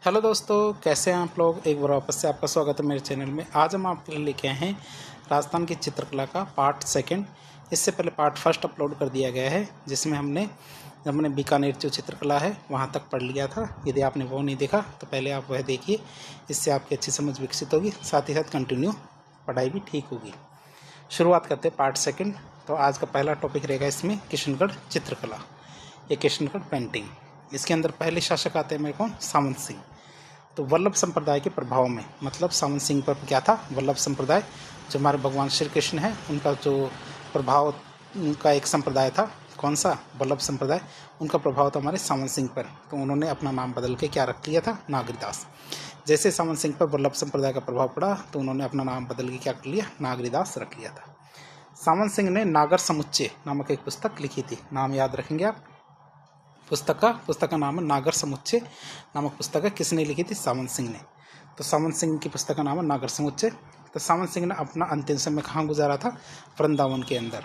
Hello दोस्तों, कैसे हैं आप लोग। एक बार वापस से आपका स्वागत है मेरे चैनल में। आज हम आपके लिए लेके आए हैं राजस्थान की चित्रकला का पार्ट सेकंड। इससे पहले पार्ट फर्स्ट अपलोड कर दिया गया है, जिसमें हमने बीकानेर जो चित्रकला है वहाँ तक पढ़ लिया था। यदि आपने वो नहीं देखा तो पहले आप वह देखिए, इससे आपकी अच्छी समझ विकसित होगी, साथ ही साथ कंटिन्यू पढ़ाई भी ठीक होगी। शुरुआत करते हैं पार्ट सेकेंड। तो आज का पहला टॉपिक रहेगा इसमें किशनगढ़ चित्रकला या किशनगढ़ पेंटिंग। इसके अंदर पहले शासक आते हैं मेरे को सामंत सिंह। तो वल्लभ संप्रदाय के प्रभाव में, मतलब सामंत सिंह पर क्या था, वल्लभ संप्रदाय जो हमारे भगवान श्री कृष्ण है उनका जो प्रभाव, उनका एक संप्रदाय था। कौन सा? वल्लभ संप्रदाय। उनका प्रभाव था हमारे सामंत सिंह पर। तो उन्होंने अपना नाम बदल के क्या रख लिया था? नागरीदास। जैसे सामंत सिंह पर वल्लभ संप्रदाय का प्रभाव पड़ा तो उन्होंने अपना नाम बदल के क्या कर लिया? नागरीदास रख लिया था। सामंत सिंह ने नागर समुच्चय नामक एक पुस्तक लिखी थी। नाम याद रखेंगे आप पुस्तक का नाम है नागर समुच्चय नामक पुस्तक है। किसने लिखी थी? सामंत सिंह ने। तो सामंत सिंह की पुस्तक का नाम है नागर समुच्चय। तो सामंत सिंह ने अपना अंतिम समय कहाँ गुजारा था? वृंदावन के अंदर।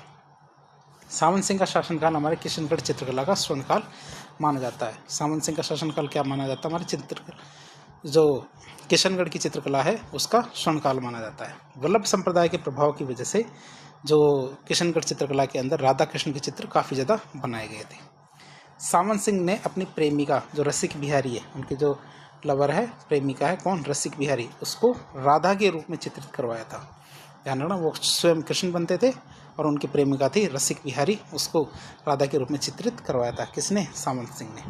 सामंत सिंह का शासनकाल हमारे किशनगढ़ चित्रकला का स्वर्णकाल माना जाता है। सामंत सिंह का शासनकाल क्या माना जाता है? हमारे जो किशनगढ़ की चित्रकला है उसका स्वर्णकाल माना जाता है। वल्लभ संप्रदाय के प्रभाव की वजह से जो किशनगढ़ चित्रकला के अंदर राधा कृष्ण के चित्र काफ़ी ज़्यादा बनाए गए थे। सामंत सिंह ने अपनी प्रेमिका जो रसिक बिहारी है, उनके जो लवर है, प्रेमिका है कौन? रसिक बिहारी, उसको राधा के रूप में चित्रित करवाया था। ध्यान रखना, वो स्वयं कृष्ण बनते थे और उनकी प्रेमिका थी रसिक बिहारी, उसको राधा के रूप में चित्रित करवाया था। किसने? सामंत सिंह ने।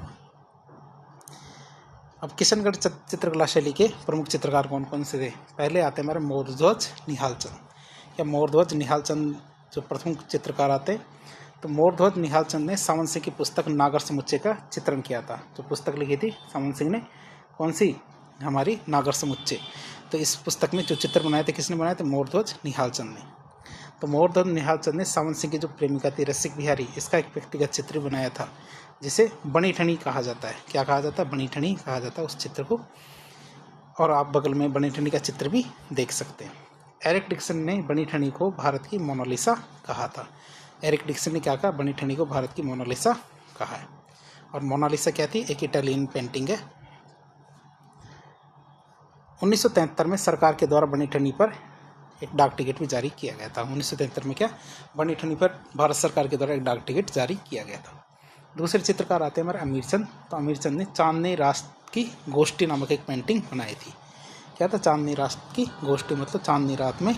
अब किशनगढ़ चित्रकला शैली के प्रमुख चित्रकार कौन कौन से थे? पहले आते हैं हमारे मोरध्वज निहालचंद या मोरध्वज निहालचंद जो प्रथम चित्रकार आते। तो मोरध्वज निहालचंद ने सामंत सिंह की पुस्तक नागर समुच्चय का चित्रण किया था। जो पुस्तक लिखी थी सामंत सिंह ने, कौन सी? हमारी नागर समुच्चय। तो इस पुस्तक में जो चित्र बनाए थे किसने बनाए थे? मोरध्वज निहालचंद ने। तो मोरध्वज निहालचंद ने सामंत सिंह की जो प्रेमिका थी रसिक बिहारी, इसका एक व्यक्तिगत चित्र बनाया था, जिसे बनी ठनी कहा जाता है। क्या कहा जाता है? बनी ठनी कहा जाता है उस चित्र को। और आप बगल में बनी ठनी का चित्र भी देख सकते हैं। एरिक डिक्सन ने बनी ठनी को भारत की मोनालिसा कहा था। एरिक डिक्सन ने क्या कहा? बनी ठनी को भारत की मोनालिसा कहा है। और मोनालिसा क्या थी? एक इटालियन पेंटिंग है। 1973 में सरकार के द्वारा बनी ठनी पर एक डाक टिकट भी जारी किया गया था। 1973 में क्या? बनी ठनी पर भारत सरकार के द्वारा एक डाक टिकट जारी किया गया था। दूसरे चित्रकार आते हैं हमारे अमीरचंद। तो अमीरचंद ने चांदनी रात की गोष्ठी नामक एक पेंटिंग बनाई थी। क्या था? चांदनी रात की गोष्ठी, मतलब चांदनी रात में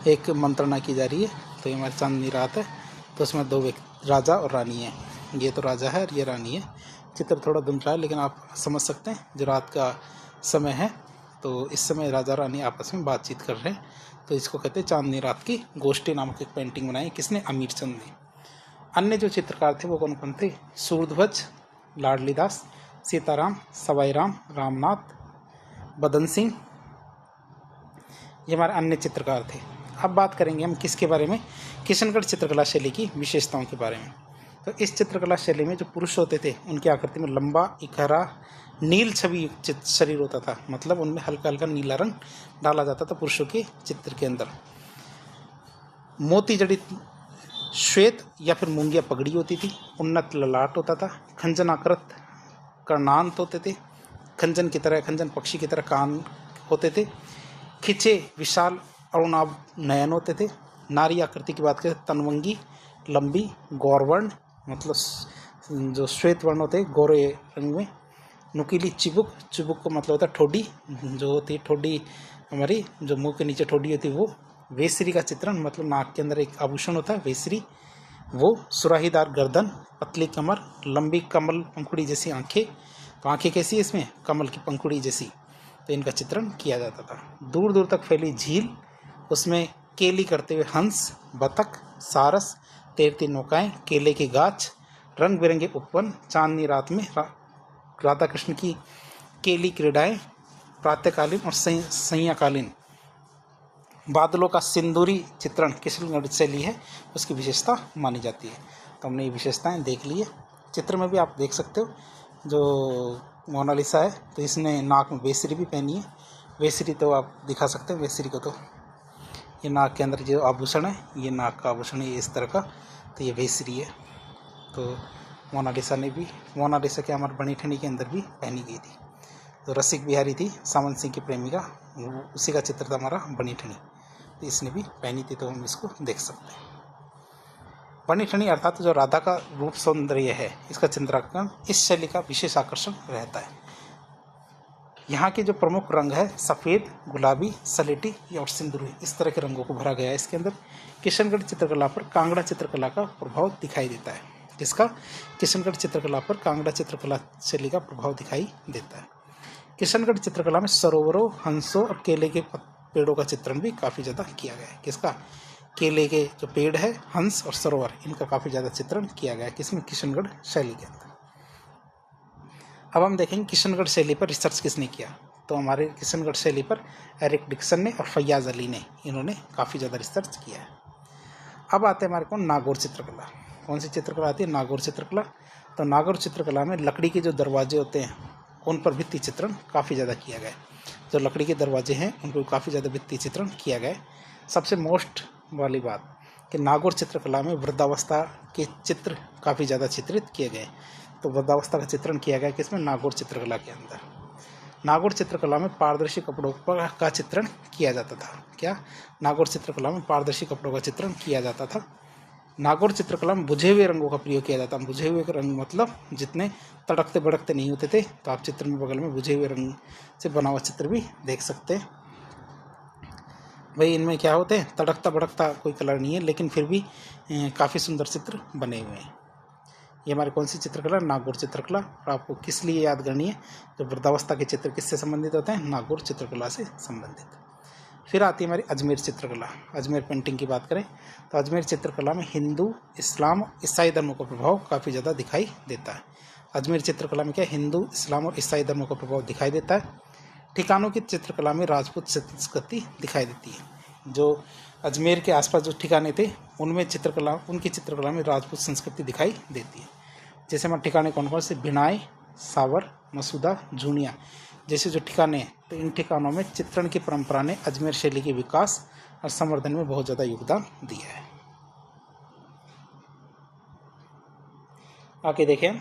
एक मंत्रणा की जा रही है। तो ये हमारी चांदनी रात है। तो उसमें दो व्यक्ति, राजा और रानी है। ये तो राजा है और ये रानी है। चित्र थोड़ा धुंधला है लेकिन आप समझ सकते हैं। जो रात का समय है तो इस समय राजा रानी आपस में बातचीत कर रहे हैं। तो इसको कहते हैं चांदनी रात की गोष्ठी नामक एक पेंटिंग बनाई। किसने? अमीरचंद ने। अन्य जो चित्रकार थे वो कौन कौन थे? सूरध्वज, लाडलीदास, सीताराम, सवाईराम, रामनाथ, बदन सिंह, ये हमारे अन्य चित्रकार थे। अब बात करेंगे हम किसके बारे में? किशनगढ़ चित्रकला शैली की विशेषताओं के बारे में। तो इस चित्रकला शैली में जो पुरुष होते थे उनकी आकृति में लंबा, इकहरा, नील छवि युक्त शरीर होता था। मतलब उनमें हल्का हल्का नीला रंग डाला जाता था पुरुषों के चित्र के अंदर। मोती जड़ित श्वेत या फिर मूंगिया पगड़ी होती थी। उन्नत ललाट होता था। खंजनाकृत कर्णांत होते थे। खंजन पक्षी की तरह कान होते थे। खिंचे विशाल अरुणाभ नयन होते थे। नारी आकृति की बात करें, तनवंगी, लंबी, गौरवर्ण, मतलब जो श्वेत वर्ण होते हैं गोरे रंग में। नुकीली चिबुक को मतलब होता है ठोडी, जो होती है ठोडी हमारी, जो मुंह के नीचे ठोडी होती है वो। वेसरी का चित्रण, मतलब नाक के अंदर एक आभूषण होता है वेसरी, वो। सुराहीदार गर्दन, पतली कमर, लंबी कमल पंखुड़ी जैसी आंखें। तो आंखें कैसी है इसमें? कमल की पंखुड़ी जैसी। तो इनका चित्रण किया जाता था। दूर दूर तक फैली झील, उसमें केली करते हुए हंस, बतख, सारस, तैरती नौकाएं, केले के गाछ, रंग बिरंगे उपवन, चांदनी रात में राधा कृष्ण की केली क्रीड़ाएं, प्रातःकालीन और संध्याकालीन बादलों का सिंदूरी चित्रण किशनगढ़ शैली है, उसकी विशेषता मानी जाती है। तो हमने ये विशेषताएं देख ली है। चित्र में भी आप देख सकते हो जो मोनालिसा है तो इसने नाक में वेसरी भी पहनी है। वेसरी तो आप दिखा सकते हैं, वेसरी को तो ये नाक के अंदर जो आभूषण है, ये नाक का आभूषण है इस तरह का, तो ये वेसरी है। तो मोनालिसा ने भी, मोनालिसा के हमारे बनी ठनी के अंदर भी पहनी गई थी। जो रसिक बिहारी थी सामंत सिंह की प्रेमिका, उसी का चित्र था हमारा बनी ठनी, तो इसने भी पहनी थी, तो हम इसको देख सकते हैं। बनी ठनी अर्थात जो राधा का रूप सौंदर्य है, इसका चित्रांकन इस शैली का विशेष आकर्षण रहता है। यहाँ के जो प्रमुख रंग है सफ़ेद, गुलाबी, सलेटी और सिंदूरी, इस तरह के रंगों को भरा गया है इसके अंदर। किशनगढ़ चित्रकला पर कांगड़ा चित्रकला का प्रभाव दिखाई देता है। जिसका किशनगढ़ चित्रकला पर कांगड़ा चित्रकला शैली का प्रभाव दिखाई देता है। किशनगढ़ चित्रकला में सरोवरों, हंसों और केले के पेड़ों का चित्रण भी काफ़ी ज़्यादा किया गया है। किसका? केले के जो पेड़ है, हंस और सरोवर, इनका काफ़ी ज़्यादा चित्रण किया गया है किसमें? किशनगढ़ शैली के अंदर। अब हम देखेंगे किशनगढ़ शैली पर रिसर्च किसने किया। तो हमारे किशनगढ़ शैली पर एरिक डिक्सन ने और फैयाज अली ने, इन्होंने काफ़ी ज़्यादा रिसर्च किया है। अब आते हैं हमारे को नागौर चित्रकला। कौन सी चित्रकला आती है? नागौर चित्रकला। तो नागौर चित्रकला में लकड़ी के जो दरवाजे होते हैं उन पर भित्ति चित्रण काफ़ी ज़्यादा किया गया है। जो लकड़ी के दरवाजे हैं उन पर काफ़ी ज़्यादा भित्ति चित्रण किया गया है। सबसे मोस्ट वाली बात कि नागौर चित्रकला में वृद्धावस्था के चित्र काफ़ी ज़्यादा चित्रित किए गए। तो वृद्धावस्था का चित्रण किया गया किसमें? नागौर चित्रकला के अंदर। नागौर चित्रकला में पारदर्शी कपड़ों का चित्रण किया जाता था। क्या? नागौर चित्रकला में पारदर्शी कपड़ों का चित्रण किया जाता था। नागौर चित्रकला में बुझे हुए रंगों का प्रयोग किया जाता है। बुझे हुए रंग मतलब जितने तड़कते भड़कते नहीं होते थे, तो आप चित्र में बगल में बुझे हुए रंग से बना हुआ चित्र भी देख सकते हैं। भाई इनमें क्या होते हैं? तड़कता भड़कता कोई कलर नहीं है, लेकिन फिर भी काफ़ी सुंदर चित्र बने हुए हैं। ये हमारी कौन सी चित्रकला? नागौर चित्रकला। और आपको किस लिए याद करनी है? जो वृद्धावस्था के चित्र किससे संबंधित होते हैं? नागौर चित्रकला से संबंधित। फिर आती है हमारी अजमेर चित्रकला। अजमेर पेंटिंग की बात करें तो अजमेर चित्रकला में हिंदू, इस्लाम, ईसाई धर्मों का प्रभाव काफ़ी ज़्यादा दिखाई देता है। अजमेर चित्रकला में क्या? हिंदू, इस्लाम और ईसाई धर्मों का प्रभाव दिखाई देता है। ठिकानों की चित्रकला में राजपूत संस्कृति दिखाई देती है। जो अजमेर के आसपास जो ठिकाने थे उनकी चित्रकला में राजपूत संस्कृति दिखाई देती है। जैसे हमारे ठिकाने कौन कौन से? भिनाई, सावर, मसूदा, जूनिया जैसे जो ठिकाने हैं, तो इन ठिकानों में चित्रण की परंपरा ने अजमेर शैली के विकास और संवर्धन में बहुत ज़्यादा योगदान दिया है। आगे देखें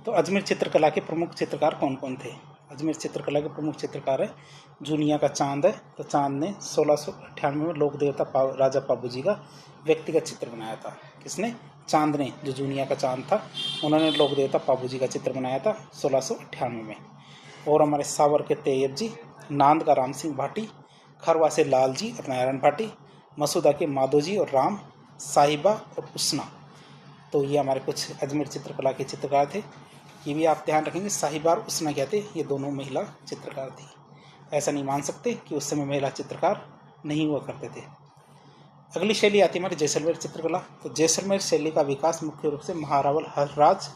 तो अजमेर चित्रकला के प्रमुख चित्रकार कौन कौन थे? अजमेर चित्रकला के प्रमुख चित्रकार है जूनिया का चांद है। तो चांद ने 1698 में लोक देवता राजा पाबूजी का व्यक्तिगत चित्र बनाया था। किसने? चांद ने। जो जूनिया का चांद था उन्होंने लोक देवता पाबूजी का चित्र बनाया था 1698 में। और हमारे सावर के तैयब जी, नांद का राम सिंह भाटी, खरवा से लाल जी और नारायण भाटी, मसूदा के माधो जी और राम, साहिबा और उसना। तो ये हमारे कुछ अजमेर चित्रकला के चित्रकार थे। ये भी आप ध्यान रखेंगे, साहिबा और उसना क्या थे? ये दोनों महिला चित्रकार थी। ऐसा नहीं मान सकते कि उस समय महिला चित्रकार नहीं हुआ करते थे। अगली शैली आती है हमारी जैसलमेर चित्रकला। तो जैसलमेर शैली का विकास मुख्य रूप से महारावल हर्राज,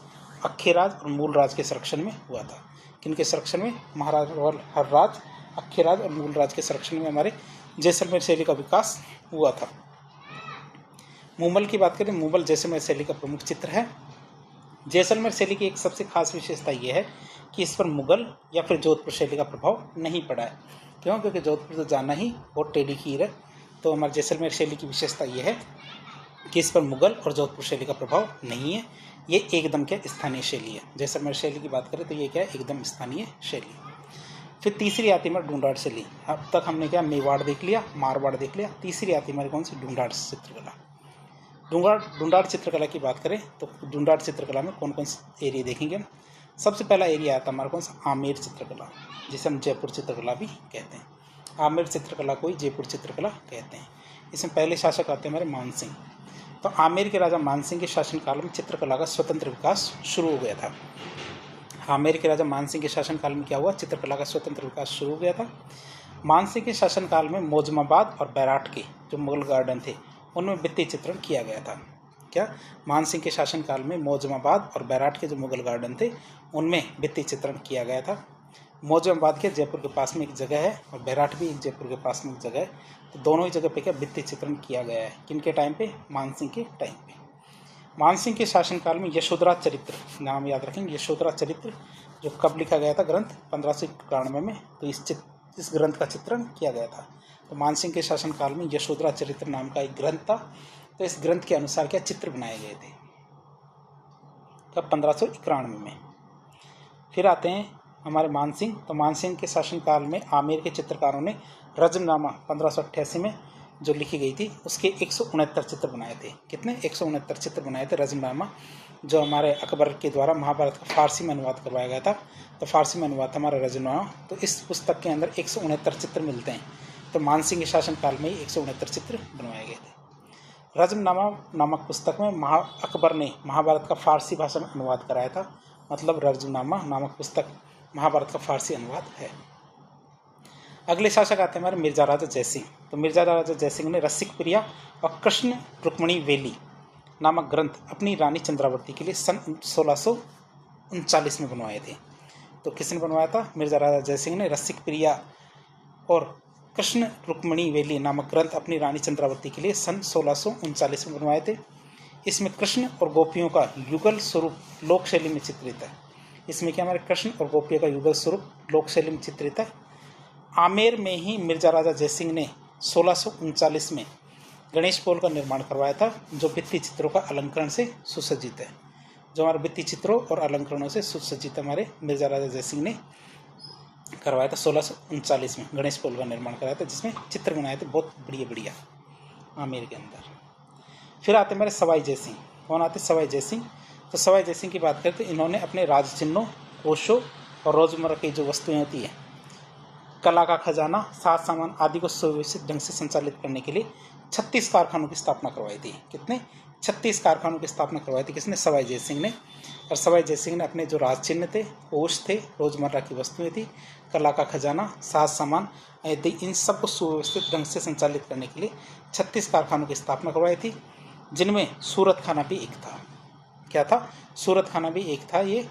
अक्खेराज और मूलराज के संरक्षण में हुआ था। किनके संरक्षण में? महारावल हर्राज, अक्खेराज और मूलराज के संरक्षण में हमारे जैसलमेर शैली का विकास हुआ था। मुमल की बात करें, मुगल जैसलमेर शैली का प्रमुख चित्र है। जैसलमेर शैली की एक सबसे खास विशेषता यह है कि इस पर मुगल या फिर जोधपुर शैली का प्रभाव नहीं पड़ा है। क्यों? क्योंकि जोधपुर तो जाना ही बहुत टेढ़ी खीर है। तो हमारे जैसलमेर शैली की विशेषता यह है कि इस पर मुगल और जोधपुर शैली का प्रभाव नहीं है। ये एकदम क्या? स्थानीय शैली है। जैसलमेर शैली की बात करें तो ये क्या है? एकदम स्थानीय शैली। फिर तीसरी आती है हमारी ढूंढाड़ शैली। अब तक हमने क्या? मेवाड़ देख लिया, मारवाड़ देख लिया। तीसरी आती है हमारी कौन सी? ढूंढाड़ चित्रकला। ढूंढाड़ चित्रकला की बात करें तो ढूंढाड़ चित्रकला में कौन कौन से एरिया देखेंगे हम? सबसे पहला एरिया आता है हमारा कौन सा? आमेर चित्रकला, जिसे हम जयपुर चित्रकला भी कहते हैं। आमेर चित्रकला को ही जयपुर चित्रकला कहते हैं। इसमें पहले शासक आते हैं हमारे मानसिंह। तो आमेर के राजा मानसिंह के शासनकाल में चित्रकला का स्वतंत्र विकास शुरू हो गया था। आमेर के राजा मानसिंह के शासनकाल में क्या हुआ? चित्रकला का स्वतंत्र विकास शुरू हो गया था। मानसिंह के शासनकाल में मोजमाबाद और बैराट के जो मुगल गार्डन थे उनमें भित्ति चित्रण किया गया था। क्या? मानसिंह के शासनकाल में मोजमाबाद और बैराट के जो मुगल गार्डन थे उनमें भित्ति चित्रण किया गया था। मोजमाबाद के जयपुर के पास में एक जगह है और बैराट भी एक जयपुर के पास में एक जगह है। तो दोनों ही जगह पे क्या? भित्ति चित्रण किया गया है। किनके टाइम पे? मानसिंह के टाइम पे। मानसिंह के शासनकाल में यशोधरा चरित्र, नाम याद रखेंगे, यशोधरा चरित्र जो कब लिखा गया था? ग्रंथ 1591 में। तो इस ग्रंथ का चित्रण किया गया था। तो मानसिंह के शासनकाल में यशोधरा चरित्र नाम का एक ग्रंथ था। तो इस ग्रंथ के अनुसार क्या चित्र बनाए गए थे? कब? 1591 में। फिर आते हैं हमारे मानसिंह, तो मानसिंह के शासनकाल में आमेर के चित्रकारों ने रजमनामा 1588 में जो लिखी गई थी उसके 169 चित्र बनाए थे। कितने? 169 चित्र बनाए थे रजमनामा, जो हमारे अकबर के द्वारा महाभारत का फारसी में अनुवाद करवाया गया था। तो फारसी में अनुवाद था हमारा रजमनामा। तो इस पुस्तक के अंदर 169 चित्र मिलते हैं। तो मानसिंह के शासनकाल में ही 169 चित्र बनवाए गए थे। रजमनामा नामक पुस्तक में अकबर ने महाभारत का फारसी भाषा में अनुवाद कराया था। मतलब रजमनामा नामक पुस्तक महाभारत का फारसी अनुवाद है। अगले शासक आते हैं हमारे मिर्जा राजा जयसिंह। तो मिर्जा राजा जयसिंह ने रसिक प्रिया और कृष्ण रुक्मणी वेली नामक ग्रंथ अपनी रानी चंद्रावती के लिए सन 1639 में बनवाए थे। तो किसने बनवाया था? मिर्जा राजा जयसिंह ने रसिक प्रिया और कृष्ण रुक्मणी वेली नामक ग्रंथ अपनी रानी चंद्रावती के लिए सन 1639 में बनवाए थे। इसमें कृष्ण और गोपियों का युगल स्वरूप लोक शैली में चित्रित है। इसमें क्या? हमारे कृष्ण और गोपियों का युगल स्वरूप लोक शैली में चित्रित है। आमेर में ही मिर्जा राजा जयसिंह ने 1639 में गणेश पोल का निर्माण करवाया था, जो भित्ति चित्रों का अलंकरण से सुसज्जित है। जो हमारे भित्ति चित्रों और अलंकरणों से सुसज्जित हमारे मिर्जा राजा जयसिंह ने करवाया था। 1639 में गणेश पोल का निर्माण कराया था, जिसमें चित्र बनाए थे बहुत बढ़िया आमेर के अंदर। फिर आते हमारे सवाई जयसिंह। कौन आते? सवाई जयसिंह। तो सवाई जयसिंह की बात करते, इन्होंने अपने राज चिन्हों, कोशों और रोजमर्रा की जो वस्तुएं होती है, कला का खजाना, साज सामान आदि को सुव्यवस्थित ढंग से संचालित करने के लिए 36 कारखानों की स्थापना करवाई थी। कितने? 36 कारखानों की स्थापना करवाई थी। किसने? सवाई जयसिंह ने। और सवाई जयसिंह ने अपने जो राज चिन्ह थे, कोष थे, रोजमर्रा की वस्तुएं थी, कला का खजाना, साज सामान आदि, इन सबको सुव्यवस्थित ढंग से संचालित करने के लिए 36 कारखानों की स्थापना करवाई थी, जिनमें सूरत खाना भी एक था। क्या था? सूरत खाना भी एक था ये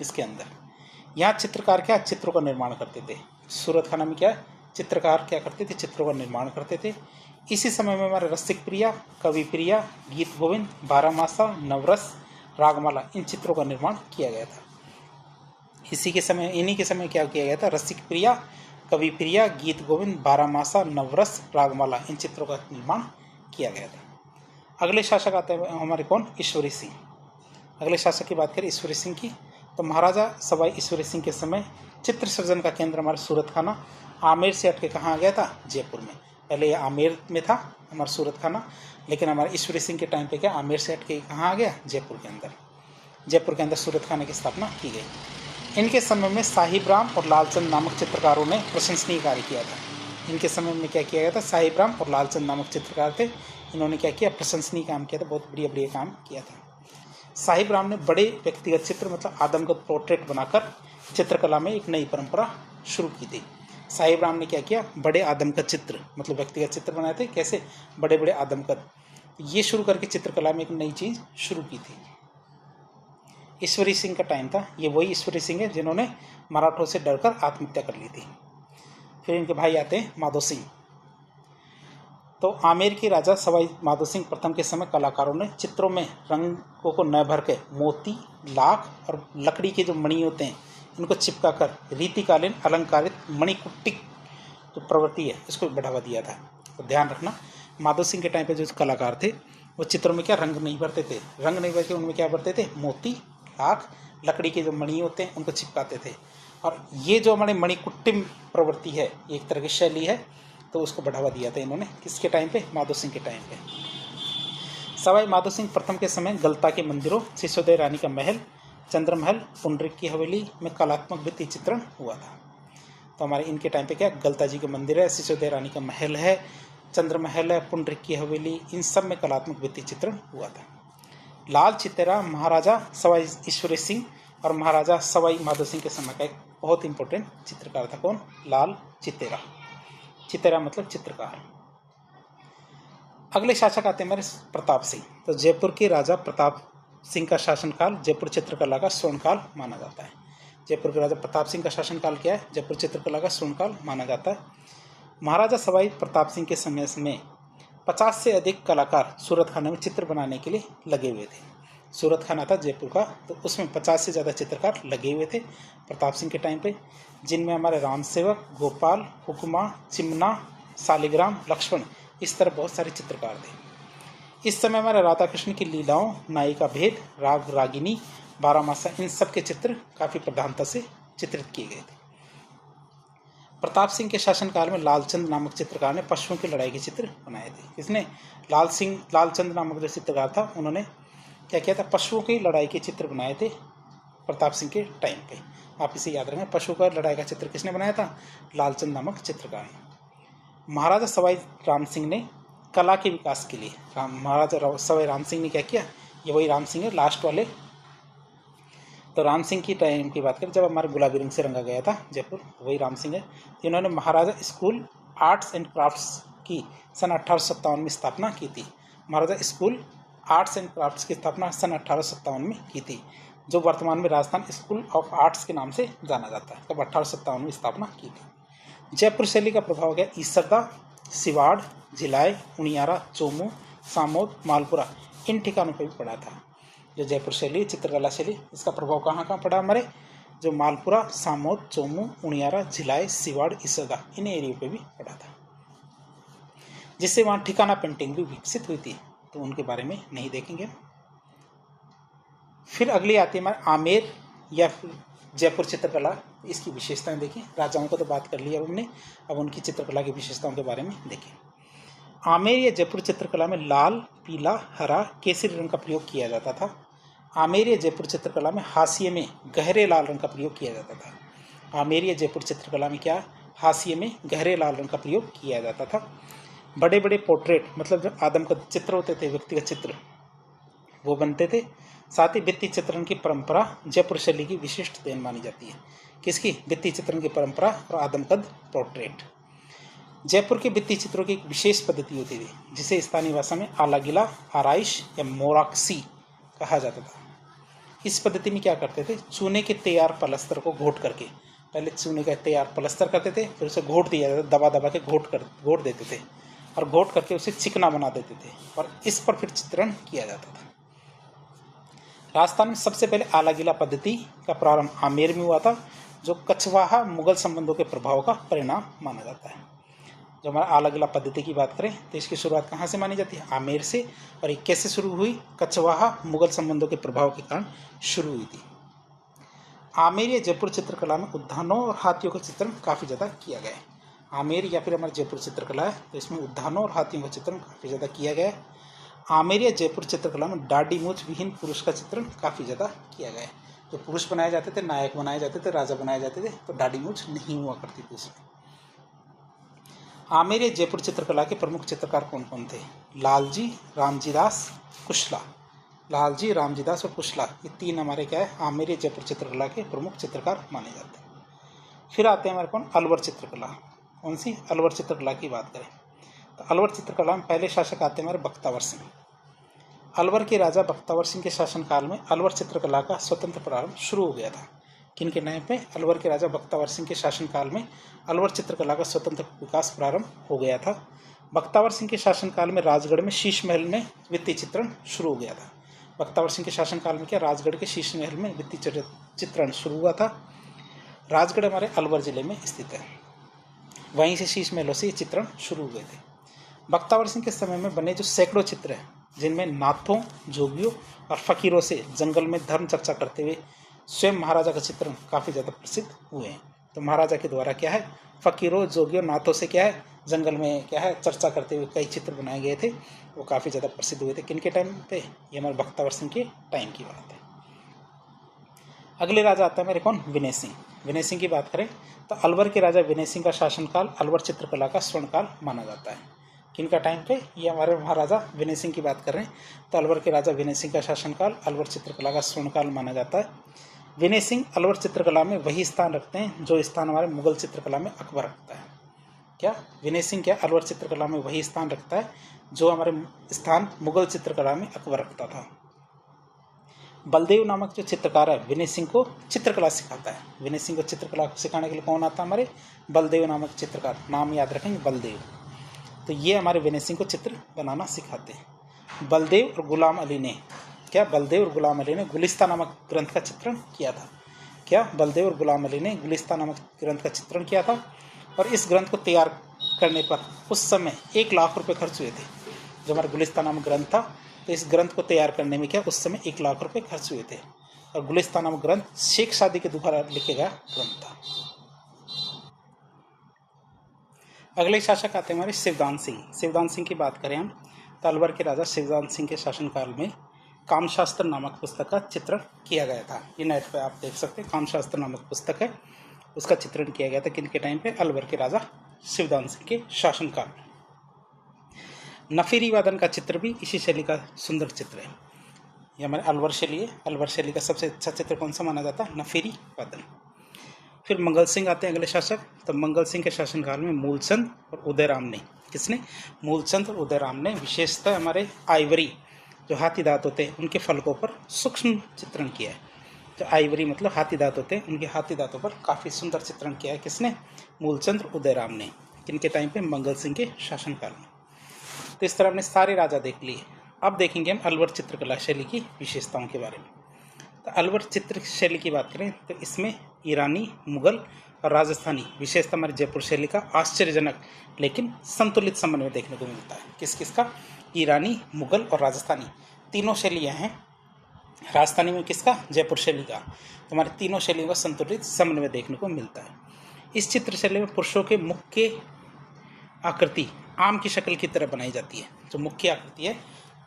इसके अंदर। यहाँ चित्रकार क्या? चित्रों का निर्माण करते थे। सूरत खाना में क्या? चित्रकार क्या करते थे? चित्रों का निर्माण करते थे। इसी समय में हमारे रसिक प्रिया, कवि प्रिया, गीत गोविंद, बारहमासा, नवरस, रागमाला, इन चित्रों का निर्माण किया गया था। इन्हीं के समय क्या किया गया था? रसिक प्रिया, कवि प्रिया, गीत गोविंद, बारहमासा, नवरस, रागमाला, इन चित्रों का निर्माण किया गया था। अगले शासक आते हैं हमारे कौन? ईश्वरी सिंह। अगले शासक की बात करें ईश्वरी सिंह की, तो महाराजा सवाई ईश्वरी सिंह के समय चित्र सृजन का केंद्र हमारा सूरत खाना आमेर से हटके कहाँ आ गया था? जयपुर में। पहले ये आमेर में था हमारा सूरत खाना, लेकिन हमारे ईश्वरी सिंह के टाइम पे क्या आमेर से हटके कहाँ आ गया? जयपुर के अंदर। जयपुर के अंदर सूरत खाना की स्थापना की गई। इनके समय में साहिब राम और लालचंद नामक चित्रकारों ने प्रशंसनीय कार्य किया था। इनके समय में क्या किया गया था? साहिब राम और लालचंद नामक चित्रकार थे, इन्होंने क्या किया? प्रशंसनीय काम किया था, बहुत बढ़िया काम किया था। साहिब राम ने बड़े व्यक्तिगत चित्र मतलब आदमकद पोर्ट्रेट बनाकर चित्रकला में एक नई परंपरा शुरू की थी। साहिब राम ने क्या किया? बड़े आदमकद चित्र मतलब व्यक्तिगत चित्र बनाए थे। कैसे? बड़े बड़े आदमकद, ये शुरू करके चित्रकला में एक नई चीज शुरू की थी। ईश्वरी सिंह का टाइम था। ये वही ईश्वरी सिंह है जिन्होंने मराठों से डरकर आत्महत्या कर ली थी। फिर इनके भाई आते हैं माधो सिंह। तो आमेर के राजा सवाई माधो सिंह प्रथम के समय कलाकारों ने चित्रों में रंगों को न भर के मोती, लाख और लकड़ी के जो मणि होते हैं इनको चिपका कर रीतिकालीन अलंकारित मणिकुट्टी जो प्रवृत्ति है इसको बढ़ावा दिया था। तो ध्यान रखना, माधो सिंह के टाइम पे जो कलाकार थे वो चित्रों में क्या रंग नहीं भरते थे। रंग नहीं भर के उनमें क्या भरते थे? मोती, लाख, लकड़ी के जो मणि होते हैं उनको चिपकाते थे। और ये जो हमारे मणिकुट्टी प्रवृत्ति है, एक तरह की शैली है, तो उसको बढ़ावा दिया था इन्होंने। किसके टाइम पे? माधो सिंह के टाइम पे। सवाई माधो सिंह प्रथम के समय गलता के मंदिरों, सिसोदिया रानी का महल, चंद्रमहल, पुंडरीक की हवेली में कलात्मक भित्ति चित्रण हुआ था। तो हमारे इनके टाइम पे क्या? गलता जी का मंदिर है, सिसोदिया रानी का महल है, चंद्रमहल है, पुंडरीक की हवेली, इन सब में कलात्मक भित्ति चित्रण हुआ था। लाल चितेरा महाराजा सवाई ईश्वरी सिंह और महाराजा सवाई माधो सिंह के समय का एक बहुत इंपॉर्टेंट चित्रकार था। कौन? लाल चितेरा। चितेरा मतलब चित्रकार। अगले शासक आते हैं हमारे प्रताप सिंह। तो जयपुर के राजा प्रताप सिंह का शासनकाल जयपुर चित्रकला का स्वर्णकाल माना जाता है। जयपुर के राजा प्रताप सिंह का शासनकाल क्या है? जयपुर चित्रकला का स्वर्णकाल माना जाता है। महाराजा सवाई प्रताप सिंह के समय में 50 से अधिक कलाकार सूरत खाना में चित्र बनाने के लिए लगे हुए थे। सूरत खाना था जयपुर का, तो उसमें 50 से ज़्यादा चित्रकार लगे हुए थे प्रताप सिंह के टाइम पे, जिनमें हमारे राम सेवक, गोपाल, हुक्मा, चिमना, शालिग्राम, लक्ष्मण, इस तरह बहुत सारे चित्रकार थे। इस समय हमारे राधा कृष्ण की लीलाओं, नायिका भेद, राग रागिनी, बारहमासा, इन सब के चित्र काफ़ी प्रधानता से चित्रित किए गए थे। प्रताप सिंह के शासनकाल में लालचंद नामक चित्रकार ने पशुओं की लड़ाई के चित्र बनाए थे। किसने? लालचंद नामक जो चित्रकार था उन्होंने क्या किया था? पशुओं की लड़ाई के चित्र बनाए थे प्रताप सिंह के टाइम पे। आप इसे याद रखें, पशु का लड़ाई का चित्र किसने बनाया था? लालचंद नामक चित्रकार ने। महाराजा सवाई राम सिंह ने कला के विकास के लिए, महाराजा सवाई राम सिंह ने क्या किया? ये वही राम सिंह है लास्ट वाले। तो राम सिंह की टाइम की बात करें जब हमारे गुलाबी रंग से रंगा गया था जयपुर, वही राम सिंह है। इन्होंने महाराजा स्कूल आर्ट्स एंड क्राफ्ट्स की सन 1857 में स्थापना की थी। महाराजा स्कूल आर्ट्स एंड क्राफ्ट्स की स्थापना सन 1857 में की थी, जो वर्तमान में राजस्थान स्कूल ऑफ आर्ट्स के नाम से जाना जाता है। तब 1857 में स्थापना की थी। जयपुर शैली का प्रभाव गया ईसरदा, सिवाड़, भिलाई, उनियारा, चोमू, सामोद, मालपुरा, इन ठिकानों पर भी पड़ा था। जो जयपुर शैली, चित्रकला शैली, इसका प्रभाव कहाँ कहाँ पड़ा हमारे? जो मालपुरा, सामोद, चोमू, उनियारा, भिलाई, सिवाड़, ईसरदा, इन एरियो पे भी पड़ा था, जिससे वहाँ ठिकाना पेंटिंग भी विकसित हुई थी। तो उनके बारे में नहीं देखेंगे। फिर अगली आती है हमारे आमेर या फिर जयपुर चित्रकला। इसकी विशेषताएं देखें। राजाओं को तो बात कर लिया हमने, अब उनकी चित्रकला की विशेषताओं के बारे में देखें। आमेर या जयपुर चित्रकला में लाल, पीला, हरा, केसरी रंग का प्रयोग किया जाता था। आमेर या जयपुर चित्रकला में हाशिए में गहरे लाल रंग का प्रयोग किया जाता था। आमेर या जयपुर चित्रकला में क्या? हाशिए में गहरे लाल रंग का प्रयोग किया जाता था। बड़े बड़े पोर्ट्रेट, मतलब जो आदम का चित्र होते थे, व्यक्तिगत चित्र, वो बनते थे। साथ ही भित्ति चित्रण की परंपरा जयपुर शैली की विशिष्ट देन मानी जाती है। किसकी? भित्ति चित्रण की परंपरा और आदमकद पोर्ट्रेट। जयपुर के भित्ति चित्रों की एक विशेष पद्धति होती थी, जिसे स्थानीय भाषा में आलागिला, आराइश या मोराक्सी कहा जाता था। इस पद्धति में क्या करते थे? चूने के तैयार पलस्तर को घोट करके, पहले चूने का तैयार पलस्तर करते थे, फिर उसे घोट दिया जाता था, दबा दबा के घोट देते थे, और घोट करके उसे चिकना बना देते थे, और इस पर फिर चित्रण किया जाता था। राजस्थान में सबसे पहले आलागिला पद्धति का प्रारंभ आमेर में हुआ था, जो कछवाहा मुगल संबंधों के प्रभाव का परिणाम माना जाता है। जो हमारा आलागिला पद्धति की बात करें तो इसकी शुरुआत कहाँ से मानी जाती है? आमेर से। और ये कैसे शुरू हुई? कछवाहा मुगल संबंधों के प्रभाव के कारण शुरू हुई थी। आमेर या जयपुर चित्रकला में उद्यानों और हाथियों का चित्रण काफ़ी ज़्यादा किया गया है। आमेर या फिर हमारी जयपुर चित्रकला है, तो इसमें उद्यानों और हाथियों का चित्रण काफ़ी ज़्यादा किया गया है। आमेर या जयपुर चित्रकला में दाढ़ी मूछ विहीन पुरुष का चित्रण काफ़ी ज़्यादा किया गया है। जो पुरुष बनाए जाते थे, नायक बनाए जाते थे, राजा बनाए जाते थे, तो दाढ़ी मूछ नहीं हुआ करती थी उसमें। आमेर या जयपुर चित्रकला के प्रमुख चित्रकार कौन कौन थे? लालजी, रामजी दास, कुशला। लालजी, रामजी दास और कुशला, ये तीन हमारे क्या है? आमेर या जयपुर चित्रकला के प्रमुख चित्रकार माने जाते हैं। फिर आते हैं हमारे कौन? अलवर चित्रकला। कौन सी? अलवर चित्रकला की बात करें तो अलवर चित्रकला में पहले शासक आते हैं हमारे बख्तावर सिंह। अलवर के राजा बख्तावर सिंह के शासनकाल में अलवर चित्रकला का स्वतंत्र प्रारंभ शुरू हो गया था। किन के नाम पे? अलवर के राजा बख्तावर सिंह के शासनकाल में अलवर चित्रकला का स्वतंत्र विकास प्रारंभ हो गया था। बख्तावर सिंह के शासनकाल में राजगढ़ में शीश महल में भित्ति चित्रण शुरू हो गया था। बख्तावर सिंह के शासनकाल में क्या? राजगढ़ के शीश महल में भित्ति चित्रण शुरू हुआ था। राजगढ़ हमारे अलवर जिले में स्थित है, वहीं से शीश महलों से ये चित्रण शुरू हुए थे। बख्तावर सिंह के समय में बने जो सैकड़ों चित्र हैं, जिनमें नाथों, जोगियों और फकीरों से जंगल में धर्म चर्चा करते हुए स्वयं महाराजा का चित्रण काफ़ी ज़्यादा प्रसिद्ध हुए हैं। तो महाराजा के द्वारा क्या है? फकीरों, जोगियों, नाथों से क्या है? जंगल में क्या है? चर्चा करते हुए कई चित्र बनाए गए थे, वो काफ़ी ज़्यादा प्रसिद्ध हुए थे। किन के टाइम पे? ये हमारे बख्तावर सिंह के टाइम की बात है। अगले राजा आता है मेरे कौन? विनय सिंह। विनय सिंह की बात करें तो अलवर के राजा विनय सिंह का शासनकाल अलवर चित्रकला का स्वर्णकाल माना जाता है। किनका टाइम पे? ये हमारे महाराजा विनय सिंह की बात कर रहे हैं, तो अलवर के राजा विनय सिंह का शासनकाल अलवर चित्रकला का स्वर्णकाल माना जाता है। विनय सिंह अलवर चित्रकला में वही स्थान रखते हैं जो स्थान हमारे मुगल चित्रकला में अकबर रखता है। क्या? विनय सिंह क्या अलवर चित्रकला में वही स्थान रखता है जो हमारे स्थान मुगल चित्रकला में अकबर रखता था। बलदेव नामक जो चित्रकार है विनय सिंह को चित्रकला सिखाता है। विनय सिंह को चित्रकला सिखाने के लिए कौन आता है? हमारे बलदेव नामक चित्रकार। नाम याद रखेंगे, बलदेव। तो ये हमारे विनय सिंह को चित्र बनाना सिखाते हैं। बलदेव और गुलाम अली ने क्या? बलदेव और गुलाम अली ने गुलिस्तान नामक ग्रंथ का चित्रण किया था। क्या? बलदेव और गुलाम अली ने गुलिस्तान नामक ग्रंथ का चित्रण किया था, और इस ग्रंथ को तैयार करने पर उस समय 1 लाख रुपये खर्च हुए थे। जो हमारा गुलिस्तान नामक ग्रंथ था, तो इस ग्रंथ को तैयार करने में क्या उस समय 1 लाख रुपये खर्च हुए थे। और गुलिस्तान नामक ग्रंथ शेख सादी के द्वारा लिखे गया ग्रंथ था। अगले शासक आते हैं हमारे शिवदान सिंह। शिवदान सिंह की बात करें हम तो अलवर के राजा शिवदान सिंह के शासनकाल में कामशास्त्र नामक पुस्तक का चित्रण किया गया था। ये नेट पे आप देख सकते हैं, कामशास्त्र नामक पुस्तक है, उसका चित्रण किया गया था किनके टाइम पे? अलवर के राजा शिवदान सिंह के शासनकाल में। नफीरी वादन का चित्र भी इसी शैली का सुंदर चित्र है। ये हमारे अलवर शैली है। अलवर शैली का सबसे अच्छा चित्र कौन सा माना जाता है? नफीरी वादन। फिर मंगल सिंह आते हैं अगले शासक। तो मंगल सिंह के शासनकाल में मूलचंद और उदयराम ने, किसने? मूलचंद और उदयराम ने विशेषतः हमारे आइवरी जो हाथी दांत होते हैं उनके फलकों पर सूक्ष्म चित्रण किया है। जो आइवरी मतलब हाथी दांत होते हैं, उनके हाथी दांतों पर काफ़ी सुंदर चित्रण किया है। किसने? मूलचंद और उदयराम ने। किनके टाइम पे? मंगल सिंह के शासनकाल में। तो इस तरह हमने सारे राजा देख लिए। अब देखेंगे हम अलवर चित्रकला शैली की विशेषताओं के बारे में। तो अलवर चित्र शैली की बात करें तो इसमें ईरानी, मुगल और राजस्थानी विशेषता हमारे जयपुर शैली का आश्चर्यजनक लेकिन संतुलित समन्वय देखने को मिलता है। किस किस का? ईरानी, मुगल और राजस्थानी तीनों शैलियाँ हैं। राजस्थानी में किसका? जयपुर शैली का। तो हमारे तीनों शैलियों का संतुलित समन्वय देखने को मिलता है। इस चित्र शैली में पुरुषों के मुख के आकृति आम की शक्ल की तरह बनाई जाती है। जो मुख्य आकृति है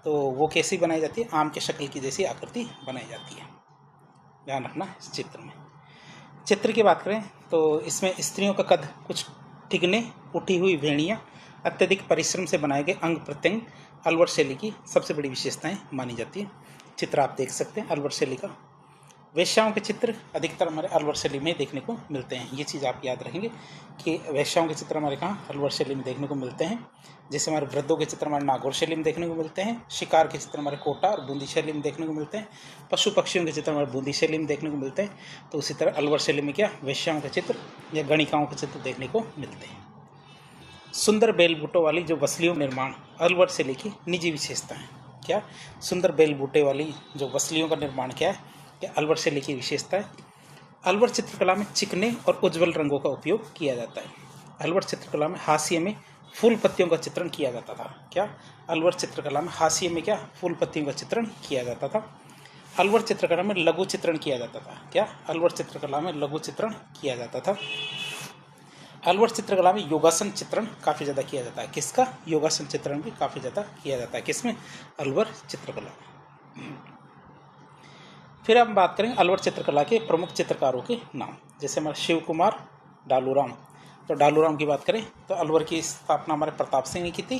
तो वो कैसी बनाई जाती है? आम के शक्ल की जैसी आकृति बनाई जाती है। ध्यान रखना इस चित्र में। चित्र की बात करें तो इसमें स्त्रियों का कद कुछ टिकने, उठी हुई भेड़ियाँ, अत्यधिक परिश्रम से बनाए गए अंग प्रत्यंग अलवर शैली की सबसे बड़ी विशेषताएं मानी जाती है। चित्र आप देख सकते हैं अलवर शैली का। वेश्याओं के चित्र अधिकतर हमारे अलवर शैली में देखने को मिलते हैं। ये चीज़ आप याद रखेंगे कि वेश्याओं के चित्र हमारे कहाँ? अलवर शैली में देखने को मिलते हैं। जैसे हमारे वृद्धों के चित्र हमारे नागौर शैली में देखने को मिलते हैं। शिकार के चित्र हमारे कोटा और बूंदी शैली में देखने को मिलते हैं। पशु पक्षियों के चित्र हमारे बूंदी शैली में देखने को मिलते हैं। तो उसी तरह अलवर शैली में क्या? वेश्याओं के चित्र या गणिकाओं के चित्र देखने को मिलते हैं। सुंदर बेल बूटों वाली जो वसलियों निर्माण अलवर शैली की निजी विशेषता है। क्या? सुंदर बेल बूटे वाली जो वसलियों का निर्माण क्या है? क्या अलवर शैली की विशेषता है। अलवर चित्रकला में चिकने और उज्ज्वल रंगों का उपयोग किया जाता है। अलवर चित्रकला में हाशिए में फूल पत्तियों का चित्रण किया जाता था। क्या? अलवर चित्रकला में हाशिए में क्या? फूल पत्तियों का चित्रण किया जाता था। अलवर चित्रकला में लघु चित्रण किया जाता था। क्या? अलवर चित्रकला में लघु चित्रण किया जाता था। अलवर चित्रकला में योगासन चित्रण काफ़ी ज़्यादा किया जाता है। किसका? योगासन चित्रण भी काफ़ी ज़्यादा किया जाता है। किसमें? अलवर चित्रकला। फिर हम बात करेंगे अलवर चित्रकला के प्रमुख चित्रकारों के नाम। जैसे हमारे शिव कुमार, डालूराम। तो डालूराम की बात करें तो अलवर की स्थापना हमारे प्रताप सिंह ने की थी।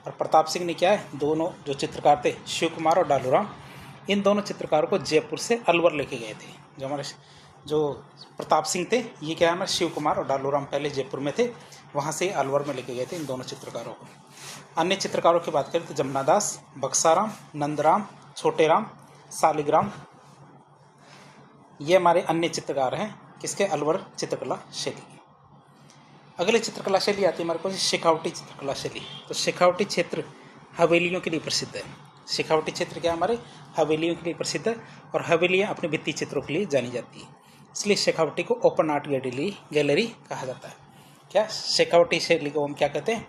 और प्रताप सिंह ने क्या है? दोनों जो चित्रकार थे शिव कुमार और डालूराम, इन दोनों चित्रकारों को जयपुर से अलवर लेके गए थे। जो हमारे जो प्रताप सिंह थे, ये क्या है? हमारे शिव कुमार और डालूराम पहले जयपुर में थे, वहाँ से अलवर में लेके गए थे इन दोनों चित्रकारों को। अन्य चित्रकारों की बात करें तो जमुनादास, बक्साराम, नंदराम, छोटेराम, सालिग्राम, ये हमारे अन्य चित्रकार हैं। किसके? अलवर चित्रकला शैली। अगले चित्रकला शैली आती है हमारे पास शेखावटी चित्रकला शैली। तो शेखावटी क्षेत्र हवेलियों के लिए प्रसिद्ध है। शेखावटी क्षेत्र क्या? हमारे हवेलियों के लिए प्रसिद्ध है और हवेलियाँ अपने भित्ति चित्रों के लिए जानी जाती है, इसलिए शेखावटी को ओपन आर्ट गैलरी कहा जाता है। क्या? शेखावटी शैली को हम क्या कहते हैं?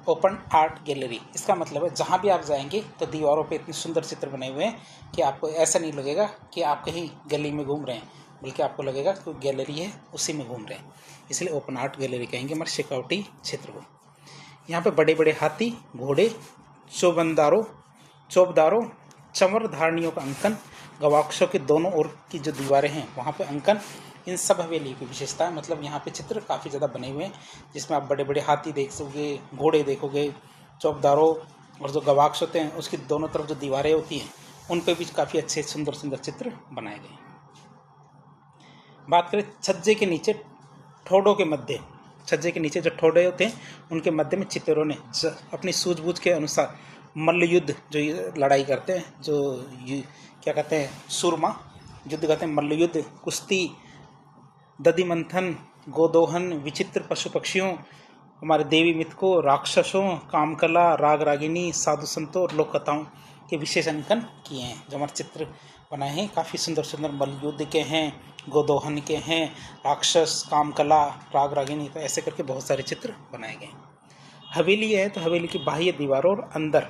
Open art gallery. इसका मतलब है जहाँ भी आप जाएंगे तो दीवारों पे इतने सुंदर चित्र बने हुए हैं कि आपको ऐसा नहीं लगेगा कि आप कहीं गली में घूम रहे हैं, बल्कि आपको लगेगा कि गैलरी है उसी में घूम रहे हैं, इसलिए ओपन आर्ट गैलरी कहेंगे हमारे शेखावटी क्षेत्र को। यहाँ पे बड़े बड़े हाथी, घोड़े, चौबदारों, चंवर धारणियों का अंकन, गवाक्षों के दोनों ओर की जो दीवारें हैं वहाँ पे अंकन, इन सब हवेली की विशेषता है। मतलब यहाँ पे चित्र काफ़ी ज़्यादा बने हुए हैं जिसमें आप बड़े बड़े हाथी देख सकोगे, घोड़े देखोगे, चौबदारों और जो गवाक्ष होते हैं उसकी दोनों तरफ जो दीवारें होती हैं उन पर भी काफ़ी अच्छे सुंदर सुंदर चित्र बनाए गए। बात करें छज्जे के नीचे ठोड़ों के मध्य, छज्जे के नीचे जो ठोड़े होते हैं उनके मध्य में चित्रों ने अपनी सूझबूझ के अनुसार मल्ल युद्ध जो लड़ाई करते हैं, जो क्या कहते हैं, सूरमा युद्ध कहते हैं, मल्ल युद्ध, कुश्ती, दधि मंथन, गोदोहन, विचित्र पशु पक्षियों, हमारे देवी मिथकों, राक्षसों, कामकला, राग रागिनी, साधु संतों और लोक कथाओं के विशेष अंकन किए हैं। जो हमारे चित्र बनाए हैं काफ़ी सुंदर सुंदर मल्ल युद्ध के हैं, गोदोहन के हैं, राक्षस, कामकला, राग रागिनी, तो ऐसे करके बहुत सारे चित्र बनाए गए। हवेली है तो हवेली की बाह्य दीवारों और अंदर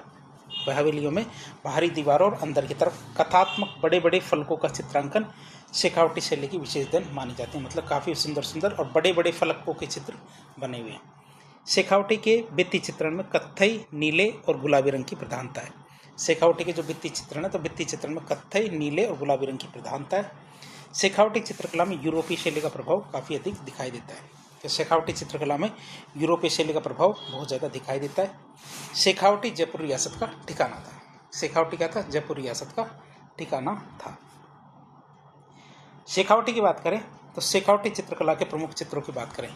हवेलियों में बाहरी दीवारों और अंदर की तरफ कथात्मक बड़े बड़े फलकों का चित्रांकन शेखावटी शैली की विशेष देन मानी जाती है। मतलब काफ़ी सुंदर सुंदर और बड़े बड़े फलकों के चित्र बने हुए हैं। शेखावटी के भित्ति चित्रण में कत्थई, नीले और गुलाबी रंग की प्रधानता है। शेखावटी के जो भित्ति चित्रण है तो भित्ति चित्रण में कत्थई, नीले और गुलाबी रंग की प्रधानता है। शेखावटी चित्रकला में यूरोपीय शैली का प्रभाव काफ़ी अधिक दिखाई देता है। तो शेखावटी चित्रकला में यूरोपीय शैली का प्रभाव बहुत ज़्यादा दिखाई देता है। शेखावटी जयपुर रियासत का ठिकाना था। शेखावटी क्या था? जयपुर रियासत का ठिकाना था। शेखावटी की बात करें तो शेखावटी चित्रकला के प्रमुख चित्रों की बात करें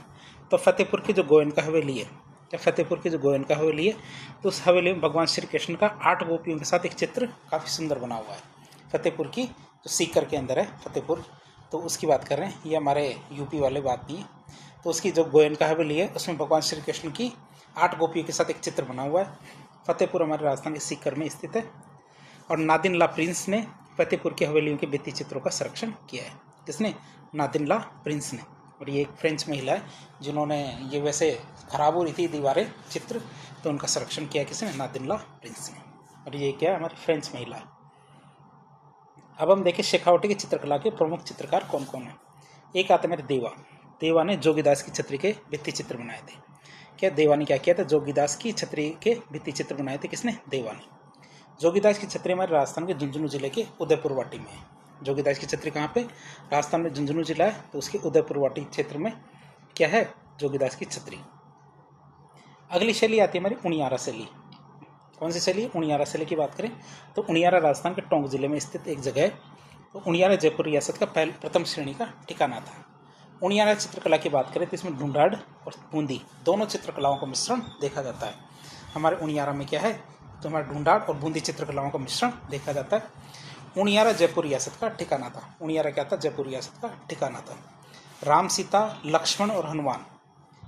तो फतेहपुर की जो गोयनका हवेली है, फतेहपुर की जो गोयनका हवेली है तो उस हवेली में भगवान श्री कृष्ण का 8 गोपियों के साथ एक चित्र काफ़ी सुंदर बना हुआ है। फतेहपुर की जो सीकर के अंदर है फतेहपुर, तो उसकी बात कर रहे हैं, ये हमारे यूपी वाले बात नहीं है। तो उसकी जो गोयनका हवेली है उसमें भगवान श्री कृष्ण की 8 गोपियों के साथ एक चित्र बना हुआ है। फतेहपुर हमारे राजस्थान के सीकर में स्थित है। और नादिन ला प्रिंस ने फतेहपुर की हवेलियों के भित्ति चित्रों का संरक्षण किया है। किसने? नादिन ला प्रिंस ने। और ये एक फ्रेंच महिला है जिन्होंने, ये वैसे खराब हो रही थी दीवारें चित्र, तो उनका संरक्षण किया किसने? नादिन ला प्रिंस ने। और ये क्या? हमारी फ्रेंच महिला है। अब हम देखें शेखावटी की चित्रकला के प्रमुख चित्रकार कौन कौन है। एक आते मेरे देवा। देवा ने जोगीदास की छतरी के भित्ति चित्र बनाए थे। क्या देवा ने क्या किया था? जोगीदास की छतरी के भित्ति चित्र बनाए थे। किसने? देवा ने। जोगीदास की छतरी हमारे राजस्थान के झुंझुनू जिले के उदयपुर वाटी में है। जोगीदास की छतरी कहाँ पे? राजस्थान में झुंझुनू जिला है, तो उसके उदयपुर वाटी क्षेत्र में क्या है? जोगीदास की छतरी। अगली शैली आती है हमारी उनियारा शैली। कौन सी शैली? उनियारा शैली की बात करें तो उनियारा राजस्थान के टोंक जिले में स्थित एक जगह है। तो उनियारा जयपुर रियासत का प्रथम श्रेणी का ठिकाना था। उनियारा चित्रकला की बात करें तो इसमें ढूंढाड़ और बूंदी दोनों चित्रकलाओं का मिश्रण देखा जाता है। हमारे उनियारा में क्या है? तो हमारे ढूंढाड़ और बूंदी चित्रकलाओं का मिश्रण देखा जाता है। उनियारा जयपुर रियासत का ठिकाना था। उनियारा क्या था? जयपुर रियासत का ठिकाना था। राम, सीता, लक्ष्मण और हनुमान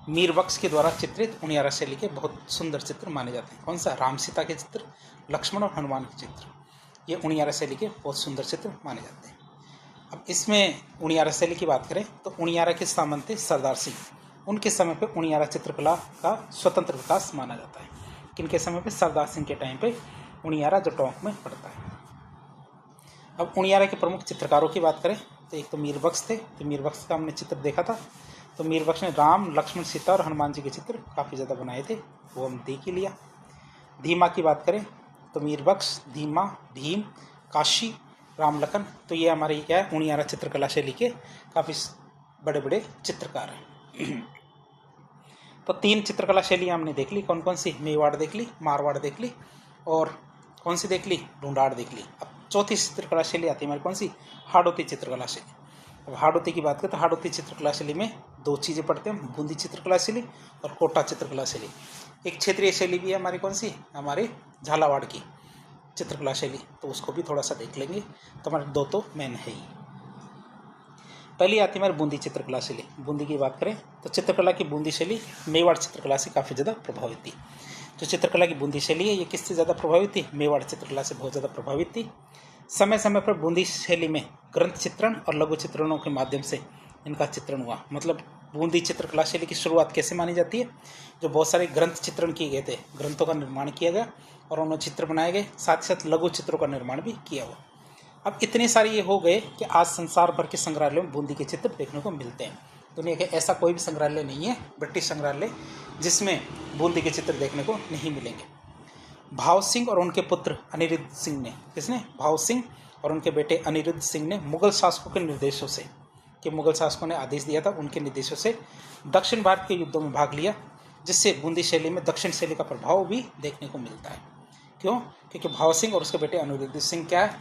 मीरबख्श के द्वारा चित्रित उनियारा शैली के बहुत सुंदर चित्र माने जाते हैं। कौन सा? राम सीता के चित्र, लक्ष्मण और हनुमान के चित्र, ये उनियारा शैली के बहुत सुंदर चित्र माने जाते हैं। अब इसमें उनियारा शैली की बात करें तो उनियारा के सामंत थे सरदार सिंह। उनके समय पे उनियारा चित्रकला का स्वतंत्र विकास माना जाता है। किनके समय पे? सरदार सिंह के टाइम पे उनियारा जो टोंक में पड़ता है। अब उनियारा के प्रमुख चित्रकारों की बात करें तो एक तो मीरबख्श थे। तो मीरबख्श का हमने चित्र देखा था। तो मीरबख्श ने राम, लक्ष्मण, सीता और हनुमान जी के चित्र काफ़ी ज़्यादा बनाए थे, वो हम देख ही लिया। धीमा की बात करें तो मीरबख्श, धीमा, भीम, काशी, राम लखन, तो ये हमारे क्या है? उनियारा चित्रकला शैली के काफ़ी बड़े बड़े चित्रकार हैं। तो 3 चित्रकला शैलियाँ हमने देख ली। कौन कौन सी? मेवाड़ देख ली, मारवाड़ देख ली, और कौन सी देख ली? ढूंढाड़ देख ली। अब चौथी चित्रकला शैली आती है हमारी कौन सी? हाड़ौती चित्रकला शैली। अब हाड़ौती की बात करें तो हाड़ौती चित्रकला शैली में 2 चीज़ें पढ़ते हैं, बूंदी चित्रकला शैली और कोटा चित्रकला शैली। एक क्षेत्रीय शैली भी है हमारी कौन सी? हमारे झालावाड़ की चित्रकला शैली, तो उसको भी थोड़ा सा देख लेंगे। तो हमारे 2 तो मेन है ही। पहली आती है हमारी बूंदी चित्रकला शैली। बूंदी की बात करें तो चित्रकला की बूंदी शैली मेवाड़ चित्रकला से काफ़ी ज़्यादा प्रभावित थी। जो चित्रकला की बूंदी शैली है ये किससे ज़्यादा प्रभावित थी? मेवाड़ चित्रकला से बहुत ज़्यादा प्रभावित थी। समय समय पर बूंदी शैली में ग्रंथ चित्रण और लघु चित्रणों के माध्यम से इनका चित्रण हुआ। मतलब बूंदी चित्रकला शैली की शुरुआत कैसे मानी जाती है? जो बहुत सारे ग्रंथ चित्रण किए गए थे, ग्रंथों का निर्माण किया गया और उन्होंने चित्र बनाए गए, साथ ही साथ लघु चित्रों का निर्माण भी किया हुआ। अब इतने सारे ये हो गए कि आज संसार भर के संग्रहालयों में बूंदी के चित्र देखने को मिलते हैं। दुनिया के ऐसा कोई भी संग्रहालय नहीं है, ब्रिटिश संग्रहालय, जिसमें बूंदी के चित्र देखने को नहीं मिलेंगे। भाव सिंह और उनके पुत्र अनिरुद्ध सिंह ने, किसने? भाव सिंह और उनके बेटे अनिरुद्ध सिंह ने मुगल शासकों के निर्देशों से, कि मुगल शासकों ने आदेश दिया था, उनके निर्देशों से दक्षिण भारत के युद्धों में भाग लिया, जिससे बूंदी शैली में दक्षिण शैली का प्रभाव भी देखने को मिलता है। क्यों? क्योंकि भाव सिंह और उसके बेटे अनिरुद्ध सिंह क्या है?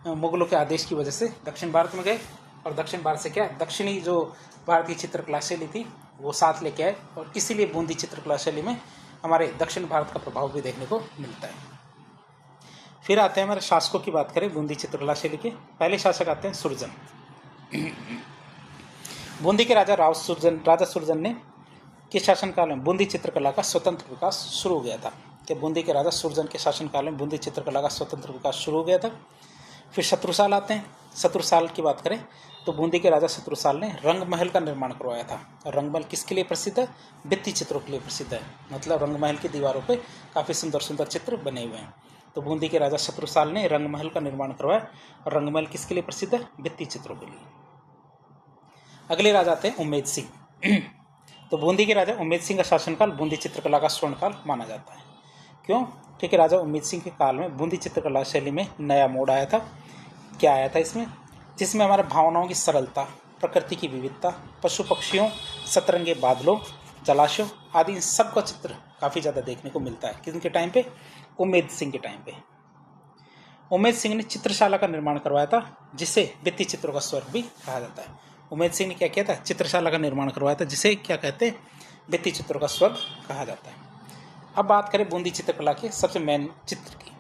मुगलों के आदेश की वजह से दक्षिण भारत में गए, और दक्षिण भारत से क्या है? दक्षिणी जो भारत की चित्रकला शैली थी वो साथ लेके आए, और इसीलिए बूंदी चित्रकला शैली में हमारे दक्षिण भारत का प्रभाव भी देखने को मिलता है। फिर आते हैं हमारे शासकों की बात करें बूंदी चित्रकला शैली के। पहले शासक आते हैं सुरजन। बूंदी के राजा सुरजन ने के शासनकाल में बूंदी चित्रकला का स्वतंत्र विकास शुरू हो गया था। कि बूंदी के राजा सुरजन के शासनकाल में बूंदी चित्रकला का स्वतंत्र विकास शुरू हो गया था। फिर शत्रुसाल आते हैं। शत्रुसाल की बात करें तो बूंदी के राजा शत्रुसाल ने रंग महल का निर्माण करवाया था। और रंग महल किसके लिए प्रसिद्ध है? भित्ति चित्रों के लिए प्रसिद्ध है। मतलब रंग महल की दीवारों पे काफ़ी सुंदर सुंदर चित्र बने हुए हैं। तो बूंदी के राजा शत्रुसाल ने रंग महल का निर्माण करवाया। और रंग महल किसके लिए प्रसिद्ध है? भित्ति चित्रों के लिए। अगले राजा आते हैं उम्मेद सिंह। तो बूंदी के राजा उम्मेद सिंह का शासनकाल बूंदी चित्रकला का स्वर्णकाल माना जाता है। क्यों? ठीक है, राजा उम्मेद सिंह के काल में बूंदी चित्रकला शैली में नया मोड़ आया था। क्या आया था इसमें? जिसमें हमारे भावनाओं की सरलता, प्रकृति की विविधता, पशु पक्षियों, सतरंगे बादलों, जलाशयों आदि इन सब का चित्र काफ़ी ज़्यादा देखने को मिलता है। किनके टाइम पे? उम्मेद सिंह के टाइम पे। उम्मेद सिंह ने चित्रशाला का निर्माण करवाया था, जिसे भित्ति चित्रों का स्वर्ग भी कहा जाता है। उम्मेद सिंह ने क्या किया था? चित्रशाला का निर्माण करवाया था, जिसे क्या कहते हैं? भित्ति चित्रों का स्वर्ग कहा जाता है। अब बात करें बूंदी चित्रकला के सबसे मेन चित्र की।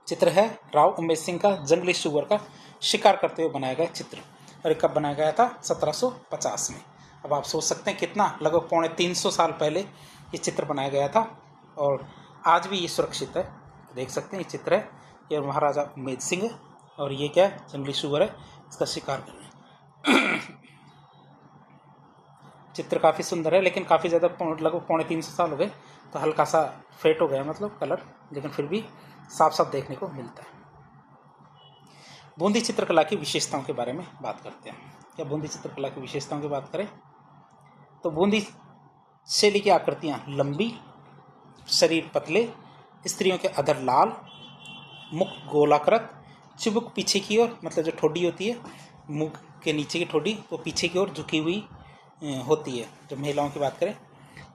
चित्र है राव उम्मेद सिंह का जंगली सुअर का शिकार करते हुए बनाया गया चित्र। और कब बनाया गया था? 1750 में। अब आप सोच सकते हैं कितना, लगभग 350 साल पहले ये चित्र बनाया गया था और आज भी ये सुरक्षित है। देख सकते हैं ये चित्र है, ये महाराजा उम्मेद सिंह है और ये क्या है? जंगली सुअर है, इसका शिकार कर रहे हैं। चित्र काफ़ी सुंदर है, लेकिन काफ़ी ज़्यादा लगभग 350 साल हो गए तो हल्का सा फेट हो गया, मतलब कलर, लेकिन फिर भी साफ साफ देखने को मिलता है। बूंदी चित्रकला की विशेषताओं के बारे में बात करते हैं। क्या बूंदी चित्रकला की विशेषताओं की बात करें तो बूंदी शैली की आकृतियाँ लंबी, शरीर पतले, स्त्रियों के अधर लाल, मुख गोलाकृत, चिबुक पीछे की ओर, मतलब जो ठोडी होती है मुख के नीचे की ठोडी वो पीछे की ओर झुकी हुई होती है। जब महिलाओं की बात करें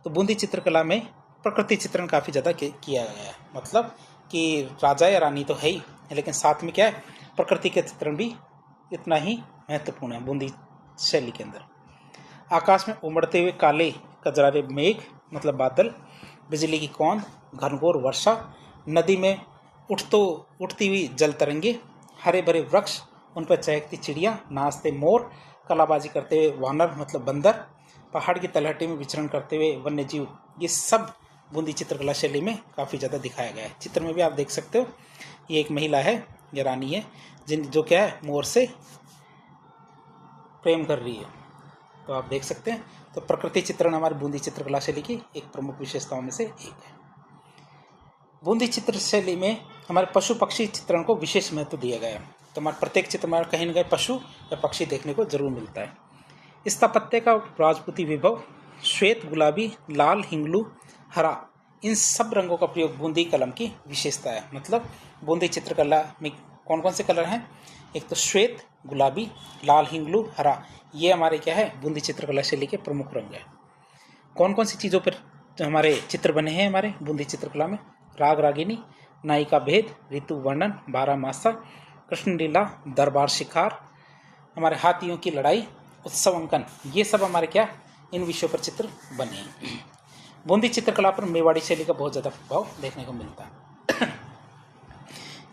तो बूंदी चित्रकला में प्रकृति चित्रण काफ़ी ज़्यादा किया गया है। मतलब कि राजा या रानी तो है ही, लेकिन साथ में क्या है? प्रकृति के चित्रण भी इतना ही महत्वपूर्ण है बूंदी शैली के अंदर। आकाश में उमड़ते हुए काले कजरारे मेघ, मतलब बादल, बिजली की कौंध, घनघोर वर्षा, नदी में उठती हुई जल तरंगे, हरे भरे वृक्ष, उन पर चहकती चिड़िया, नाचते मोर, कलाबाजी करते हुए वानर मतलब बंदर, पहाड़ की तलहटी में विचरण करते हुए वन्य जीव, ये सब बूंदी चित्रकला शैली में काफ़ी ज़्यादा दिखाया गया है। चित्र में भी आप देख सकते हो, ये एक महिला है, ये रानी है, जो क्या है? मोर से प्रेम कर रही है। तो आप देख सकते हैं, तो प्रकृति चित्रण हमारी बूंदी चित्रकला शैली की एक प्रमुख विशेषताओं में से एक है। बूंदी चित्र शैली में हमारे पशु पक्षी चित्रण को विशेष महत्व दिया गया है। तो हमारे प्रत्येक चित्र में कहीं न कहीं पशु या पक्षी देखने को जरूर मिलता है। स्थापत्य का राजपूती विभव, श्वेत, गुलाबी, लाल, हिंगलू, हरा, इन सब रंगों का प्रयोग बूंदी कलम की विशेषता है। मतलब बूंदी चित्रकला में कौन कौन से कलर हैं? एक तो श्वेत, गुलाबी, लाल, हिंगलू, हरा, ये हमारे क्या है? बूंदी चित्रकला शैली के प्रमुख रंग है। कौन कौन सी चीज़ों पर हमारे चित्र बने हैं हमारे बूंदी चित्रकला में? राग रागिनी, नायिका भेद, ऋतु वर्णन, बारहमासा, कृष्ण लीला, दरबार शिकार, हमारे हाथियों की लड़ाई, उत्सव अंकन, ये सब हमारे क्या? इन विषयों पर चित्र बने हैं। बूंदी चित्रकला पर मेवाड़ी शैली का बहुत ज़्यादा प्रभाव देखने को मिलता है।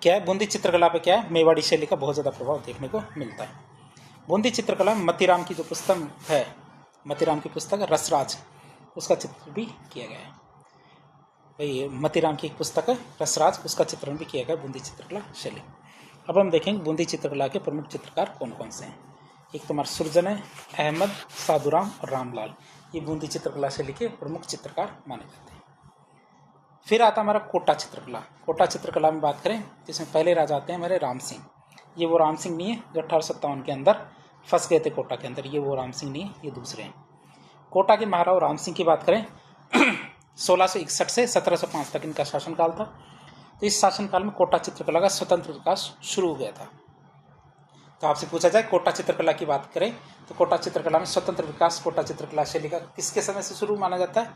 क्या है? बूंदी चित्रकला पे क्या है? मेवाड़ी शैली का बहुत ज़्यादा प्रभाव देखने को मिलता है। बूंदी चित्रकला में मतीराम की जो पुस्तक है, मतीराम की पुस्तक है रसराज, उसका चित्र भी किया गया है। भाई मतीराम की एक पुस्तक है रसराज, उसका चित्रण भी किया गया बूंदी चित्रकला शैली। अब हम देखेंगे बूंदी चित्रकला के प्रमुख चित्रकार कौन कौन से हैं। एक तो हमारे सुरजन है, अहमद, साधुराम और रामलाल, ये बूंदी चित्रकला शैली के प्रमुख चित्रकार माने जाते हैं। फिर आता हमारा कोटा चित्रकला। कोटा चित्रकला में बात करें तो इसमें पहले राजा आते हैं हमारे राम सिंह। ये वो राम सिंह नहीं है जो 1857 के अंदर फंस गए थे कोटा के अंदर, ये वो राम सिंह नहीं है, ये दूसरे हैं। कोटा के महाराव राम सिंह की बात करें 1661 से 1705 तक इनका शासनकाल था। तो इस शासनकाल में कोटा चित्रकला का स्वतंत्र विकास शुरू हो गया था। तो आपसे पूछा जाए कोटा चित्रकला की बात करें तो कोटा चित्रकला में स्वतंत्र विकास कोटा चित्रकला शैली का किसके समय से शुरू माना जाता है?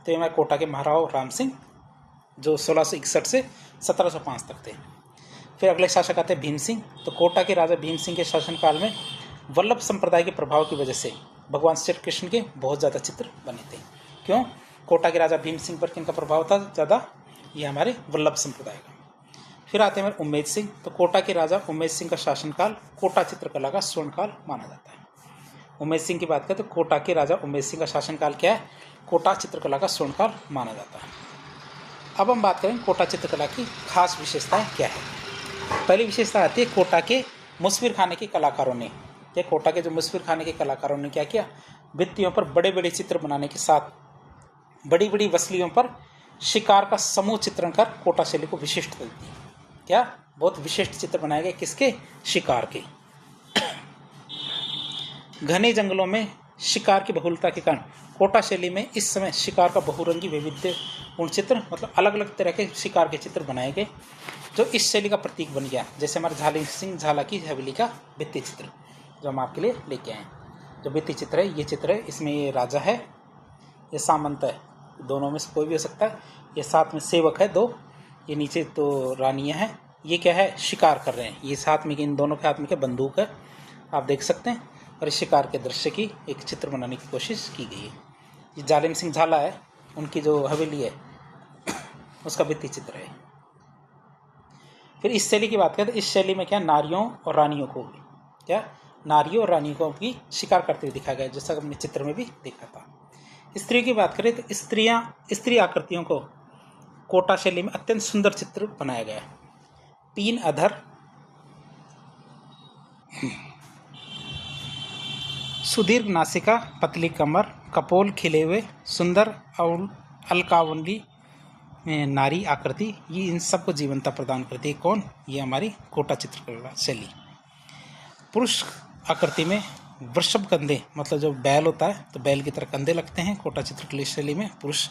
तो ये हमारे कोटा के महाराव राम सिंह जो 1661 से 1705 तक थे। फिर अगले शासक आते हैं भीम सिंह। तो कोटा के राजा भीम सिंह के शासनकाल में वल्लभ संप्रदाय के प्रभाव की वजह से भगवान श्री कृष्ण के बहुत ज़्यादा चित्र बने थे। क्यों? कोटा के राजा भीम सिंह पर किनका प्रभाव था ज़्यादा? ये हमारे वल्लभ संप्रदाय का। फिर आते हैं उम्मेद सिंह। तो कोटा के राजा उम्मेद सिंह का शासनकाल कोटा चित्रकला का स्वर्णकाल माना जाता है। उम्मेद सिंह की बात करें तो कोटा के राजा उम्मेद सिंह का शासनकाल क्या है? कोटा चित्रकला का स्वर्णकाल माना जाता है। अब हम बात करें कोटा चित्रकला की खास विशेषताएं क्या है। पहली विशेषता आती है कोटा के मुसफिर खाने के कलाकारों ने, क्या कोटा के जो मुसफिर खाने के कलाकारों ने क्या किया, भित्तियों पर बड़े बड़े चित्र बनाने के साथ बड़ी बड़ी वसलियों पर शिकार का समूह चित्रण कर कोटा शैली को विशिष्टता दी। क्या बहुत विशिष्ट चित्र बनाए गए, किसके, शिकार के। घने जंगलों में शिकार की बहुलता के कारण कोटा शैली में इस समय शिकार का बहुरंगी वैविध्यपूर्ण चित्र, मतलब अलग अलग तरह के शिकार के चित्र बनाए गए, जो इस शैली का प्रतीक बन गया। जैसे हमारे झाली सिंह झाला की हवेली का भित्ति चित्र जो हम आपके लिए लेके आए। जो भित्ति चित्र है, ये चित्र है, इसमें ये राजा है, ये सामंत है, दोनों में से कोई भी हो सकता है। ये साथ में सेवक है दो, ये नीचे तो रानियां हैं। ये क्या है, शिकार कर रहे हैं। ये साथ में, इन दोनों के हाथ में क्या, बंदूक है, आप देख सकते हैं। और इस शिकार के दृश्य की एक चित्र बनाने की कोशिश की गई है। ये जालिम सिंह झाला है, उनकी जो हवेली है उसका भित्ति चित्र है। फिर इस शैली की बात करें तो इस शैली में क्या, नारियों और रानियों को भी, क्या, नारियों और रानियों को भी शिकार करते हुए दिखाया गया, जैसा हमने चित्र में भी देखा था। स्त्री की बात करें तो स्त्री आकृतियों को कोटा शैली में अत्यंत सुंदर चित्र बनाया गया है। पीन अधर, सुदीर्घ नासिका, पतली कमर, कपोल खिले हुए, सुंदर और अलकावली नारी आकृति, ये इन सबको जीवंतता प्रदान करती है। कौन, ये हमारी कोटा चित्रकला शैली। पुरुष आकृति में वृषभ कंधे, मतलब जो बैल होता है तो बैल की तरह कंधे लगते हैं कोटा चित्रकला शैली में। पुरुष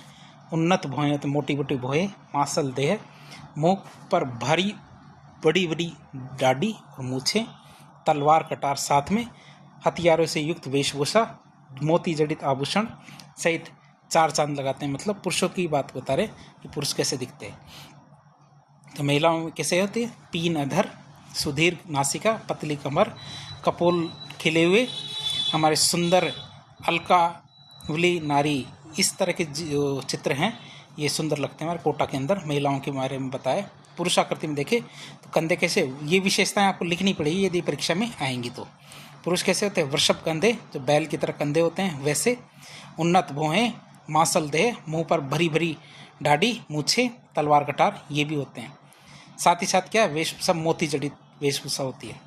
उन्नत भौहें, तो मोटी मोटी भौहें, मांसल देह, मुंह पर भारी बड़ी बड़ी दाढ़ी और मूछें, तलवार कटार, साथ में हथियारों से युक्त वेशभूषा, मोती जड़ित आभूषण सहित चार चांद लगाते हैं। मतलब पुरुषों की बात बता रहे कि पुरुष कैसे दिखते हैं। तो महिलाओं में कैसे होती है, पीन अधर, सुदीर्घ नासिका, पतली कमर, कपोल खिले हुए, हमारे सुंदर अलकावली नारी, इस तरह के जो चित्र हैं ये सुंदर लगते हैं हमारे कोटा के अंदर। महिलाओं के बारे में बताया। पुरुष आकृति में देखें तो कंधे कैसे, ये विशेषताएं आपको लिखनी पड़ेगी यदि परीक्षा में आएंगी तो। पुरुष कैसे होते हैं, वृषभ कंधे, जो बैल की तरह कंधे होते हैं वैसे, उन्नत भौहें, मांसल देह, मुंह पर भरी भरी दाढ़ी, मूछें, तलवार कटार, ये भी होते हैं। साथ ही साथ क्या, वेशभूषा मोती जड़ित वेशभूषा होती है।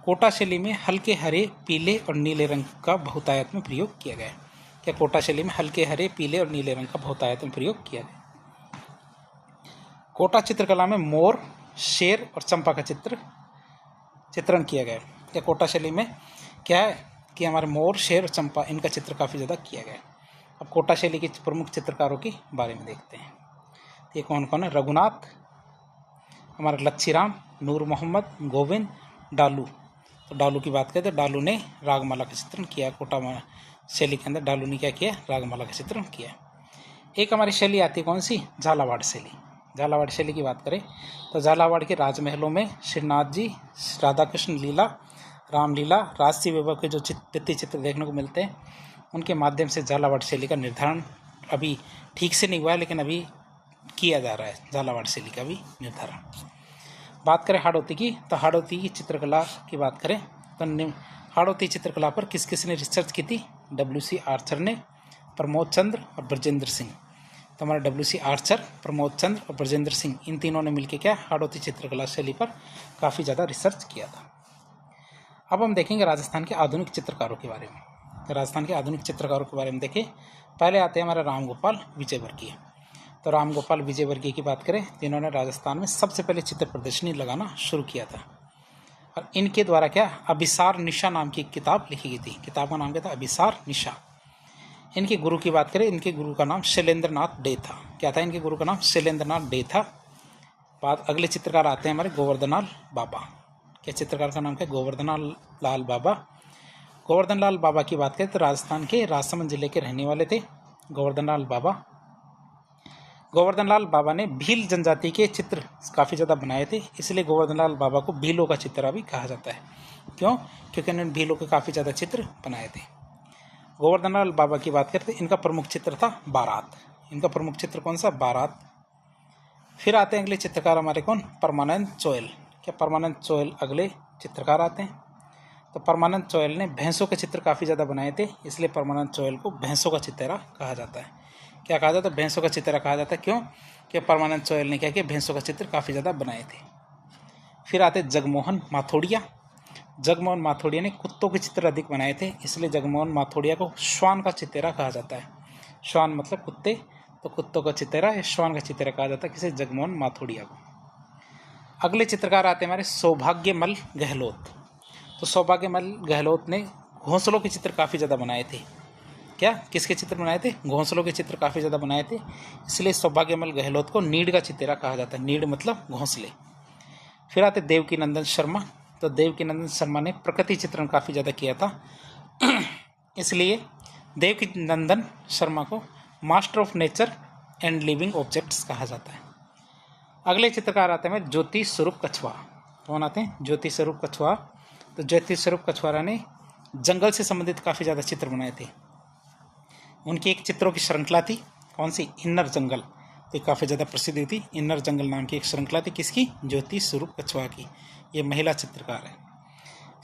कोटा शैली में हल्के हरे, पीले और नीले रंग का बहुतायत में प्रयोग किया गया है। क्या कोटा शैली में हल्के हरे, पीले और नीले रंग का बहुतायत में प्रयोग किया गया। कोटा चित्रकला में मोर, शेर और चंपा का चित्रण किया गया है। क्या कोटा शैली में क्या है कि हमारे मोर, शेर और चंपा, इनका चित्र काफ़ी ज़्यादा किया गया है। अब कोटा शैली के प्रमुख चित्रकारों के बारे में देखते हैं। ये कौन कौन है, रघुनाथ, हमारा लच्छीराम, नूर मोहम्मद, गोविंद, डालू। तो डालू की बात करें तो डालू ने रागमाला का चित्रण किया। कोटा शैली के अंदर डालू ने क्या किया, रागमाला का चित्रण किया। एक हमारी शैली आती है कौन सी, झालावाड़ शैली। झालावाड़ शैली की बात करें तो झालावाड़ के राजमहलों में श्रीनाथ जी, राधा कृष्ण लीला, रामलीला, राजसी वैभव के जो भित्ति चित्र देखने को मिलते हैं, उनके माध्यम से झालावाड़ शैली का निर्धारण अभी ठीक से नहीं हुआ है, लेकिन अभी किया जा रहा है झालावाड़ शैली का भी निर्धारण। बात करें हाड़ौती की, तो हाड़ौती की चित्रकला की बात करें तो हाड़ौती चित्रकला पर किस किस ने रिसर्च की थी, WC आर्चर ने, प्रमोद चंद्र और ब्रजेंद्र सिंह। तो हमारा WC आर्चर, प्रमोद चंद्र और ब्रजेंद्र सिंह, इन तीनों ने मिलकर क्या, हाड़ौती चित्रकला शैली पर काफ़ी ज़्यादा रिसर्च किया था। अब हम देखेंगे राजस्थान के आधुनिक चित्रकारों के बारे में। तो राजस्थान के आधुनिक चित्रकारों के बारे में देखें, पहले आते हैं हमारे रामगोपाल विजयवर्गीय। तो रामगोपाल विजयवर्गीय की बात करें तो इन्होंने राजस्थान में सबसे पहले चित्र प्रदर्शनी लगाना शुरू किया था। और इनके द्वारा क्या, अभिसार निशा नाम की एक किताब लिखी गई थी। किताब का नाम क्या था, अभिसार निशा। इनके गुरु की बात करें, इनके गुरु का नाम शैलेंद्र नाथ डे था। क्या था इनके गुरु का नाम, शैलेंद्र नाथ डे था। बाद अगले चित्रकार आते हैं हमारे गोवर्धनलाल बाबा। क्या चित्रकार का नाम क्या, गोवर्धन लाल बाबा। गोवर्धन लाल बाबा की बात करें तो राजस्थान के राजसमंद जिले के रहने वाले थे गोवर्धन लाल बाबा। गोवर्धन लाल बाबा ने भील जनजाति के चित्र काफ़ी ज़्यादा बनाए थे, इसलिए गोवर्धन लाल बाबा को भीलों का चित्रा भी कहा जाता है। क्यों, क्योंकि उन्होंने भीलों के काफ़ी ज़्यादा चित्र बनाए थे। गोवर्धन लाल बाबा की बात करते इनका प्रमुख चित्र था बारात। इनका प्रमुख चित्र कौन सा, बारात। फिर आते हैं अगले चित्रकार हमारे कौन, परमानंद चोयल। क्या परमानंद चोयल अगले चित्रकार आते हैं। तो परमानंद चोयल ने भैंसों के चित्र काफ़ी ज़्यादा बनाए थे, इसलिए परमानंद चोयल को भैंसों का चित्रा कहा जाता है। क्या कहा जाता है, भैंसों का चित्रा कहा जाता है। क्यों, कि परमानंद चोयल ने क्या किया, भैंसों का चित्र काफ़ी ज़्यादा बनाए थे। फिर आते जगमोहन माथोड़िया। जगमोहन माथोड़िया ने कुत्तों के चित्र अधिक बनाए थे, इसलिए जगमोहन माथोड़िया को श्वान का चितेरा कहा जाता है। श्वान मतलब कुत्ते, तो कुत्तों का चितेरा या श्वान का चितेरा कहा जाता है किसे? जगमोहन माथोड़िया को। अगले चित्रकार आते हैं हमारे सौभाग्यमल गहलोत। तो सौभाग्यमल गहलोत ने घोंसलों के चित्र काफ़ी ज़्यादा बनाए थे। क्या किसके चित्र बनाए थे? घोंसलों के चित्र काफ़ी ज़्यादा बनाए थे, इसलिए सौभाग्यमल गहलोत को नीड़ का चितेरा कहा जाता है। नीड़ मतलब घोंसले। फिर आते देवकीनंदन शर्मा। तो देवकीनंदन शर्मा ने प्रकृति चित्रण काफ़ी ज़्यादा किया था, इसलिए देवकीनंदन शर्मा को master of nature and living objects कहा जाता है। अगले चित्रकार आते हैं ज्योति स्वरूप कछवाहा। कौन आते हैं? ज्योति स्वरूप कछवाहा। तो ज्योति स्वरूप कछवाहा ने जंगल से संबंधित काफ़ी ज़्यादा चित्र बनाए थे। उनकी एक चित्रों की श्रृंखला थी, कौन सी? इन्नर जंगल। तो काफ़ी ज़्यादा प्रसिद्ध हुई थी। इन्नर जंगल नाम की एक श्रृंखला थी, किसकी? ज्योति स्वरूप कछवाहा की। ये महिला चित्रकार है।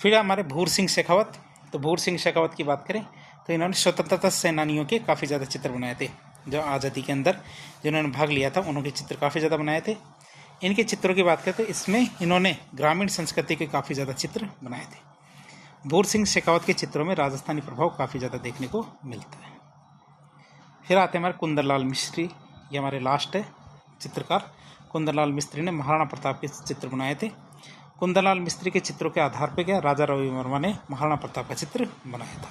फिर हमारे भूर सिंह शेखावत। तो भूर सिंह शेखावत की बात करें तो इन्होंने स्वतंत्रता सेनानियों के काफ़ी ज़्यादा चित्र बनाए थे। जो आज़ादी के अंदर जिन्होंने भाग लिया था उन्होंने चित्र काफ़ी ज़्यादा बनाए थे। इनके चित्रों की बात करें तो इसमें इन्होंने ग्रामीण संस्कृति के काफ़ी ज़्यादा चित्र बनाए थे। भूर सिंह शेखावत के चित्रों में राजस्थानी प्रभाव काफ़ी ज़्यादा देखने को मिलता है। फिर आते हैं हमारे कुंदनलाल मिस्त्री। ये हमारे लास्ट है चित्रकार। कुंदनलाल मिस्त्री ने महाराणा प्रताप के चित्र बनाए थे। कुंदनलाल मिस्त्री के चित्रों के आधार पर क्या राजा रवि वर्मा ने महाराणा प्रताप का चित्र बनाया था।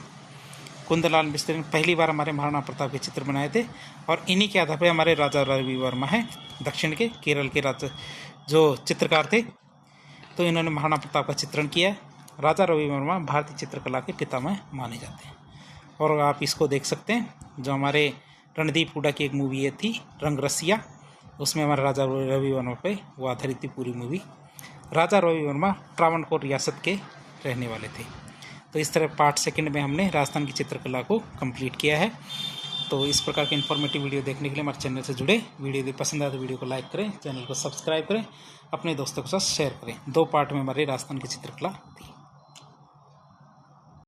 कुंदनलाल मिस्त्री ने पहली बार हमारे महाराणा प्रताप के चित्र बनाए थे और इन्हीं के आधार पर हमारे राजा रवि वर्मा हैं, दक्षिण के केरल के राजा जो चित्रकार थे। तो इन्होंने महाराणा प्रताप का चित्रण किया है। राजा रवि वर्मा भारतीय चित्रकला के पितामह माने जाते हैं। और आप इसको देख सकते हैं, जो हमारे रणदीप हुड्डा की एक मूवी ये थी रंगरसिया, उसमें हमारे राजा रवि वर्मा पे वो आधारित थी पूरी मूवी। राजा रवि वर्मा त्रावणकोर रियासत के रहने वाले थे। तो इस तरह पार्ट सेकंड में हमने राजस्थान की चित्रकला को कंप्लीट किया है। तो इस प्रकार के इन्फॉर्मेटिव वीडियो देखने के लिए हमारे चैनल से जुड़े। वीडियो यदि पसंद आए तो वीडियो को लाइक करें, चैनल को सब्सक्राइब करें, अपने दोस्तों के साथ शेयर करें। 2 पार्ट में हमारी राजस्थान की चित्रकला थी।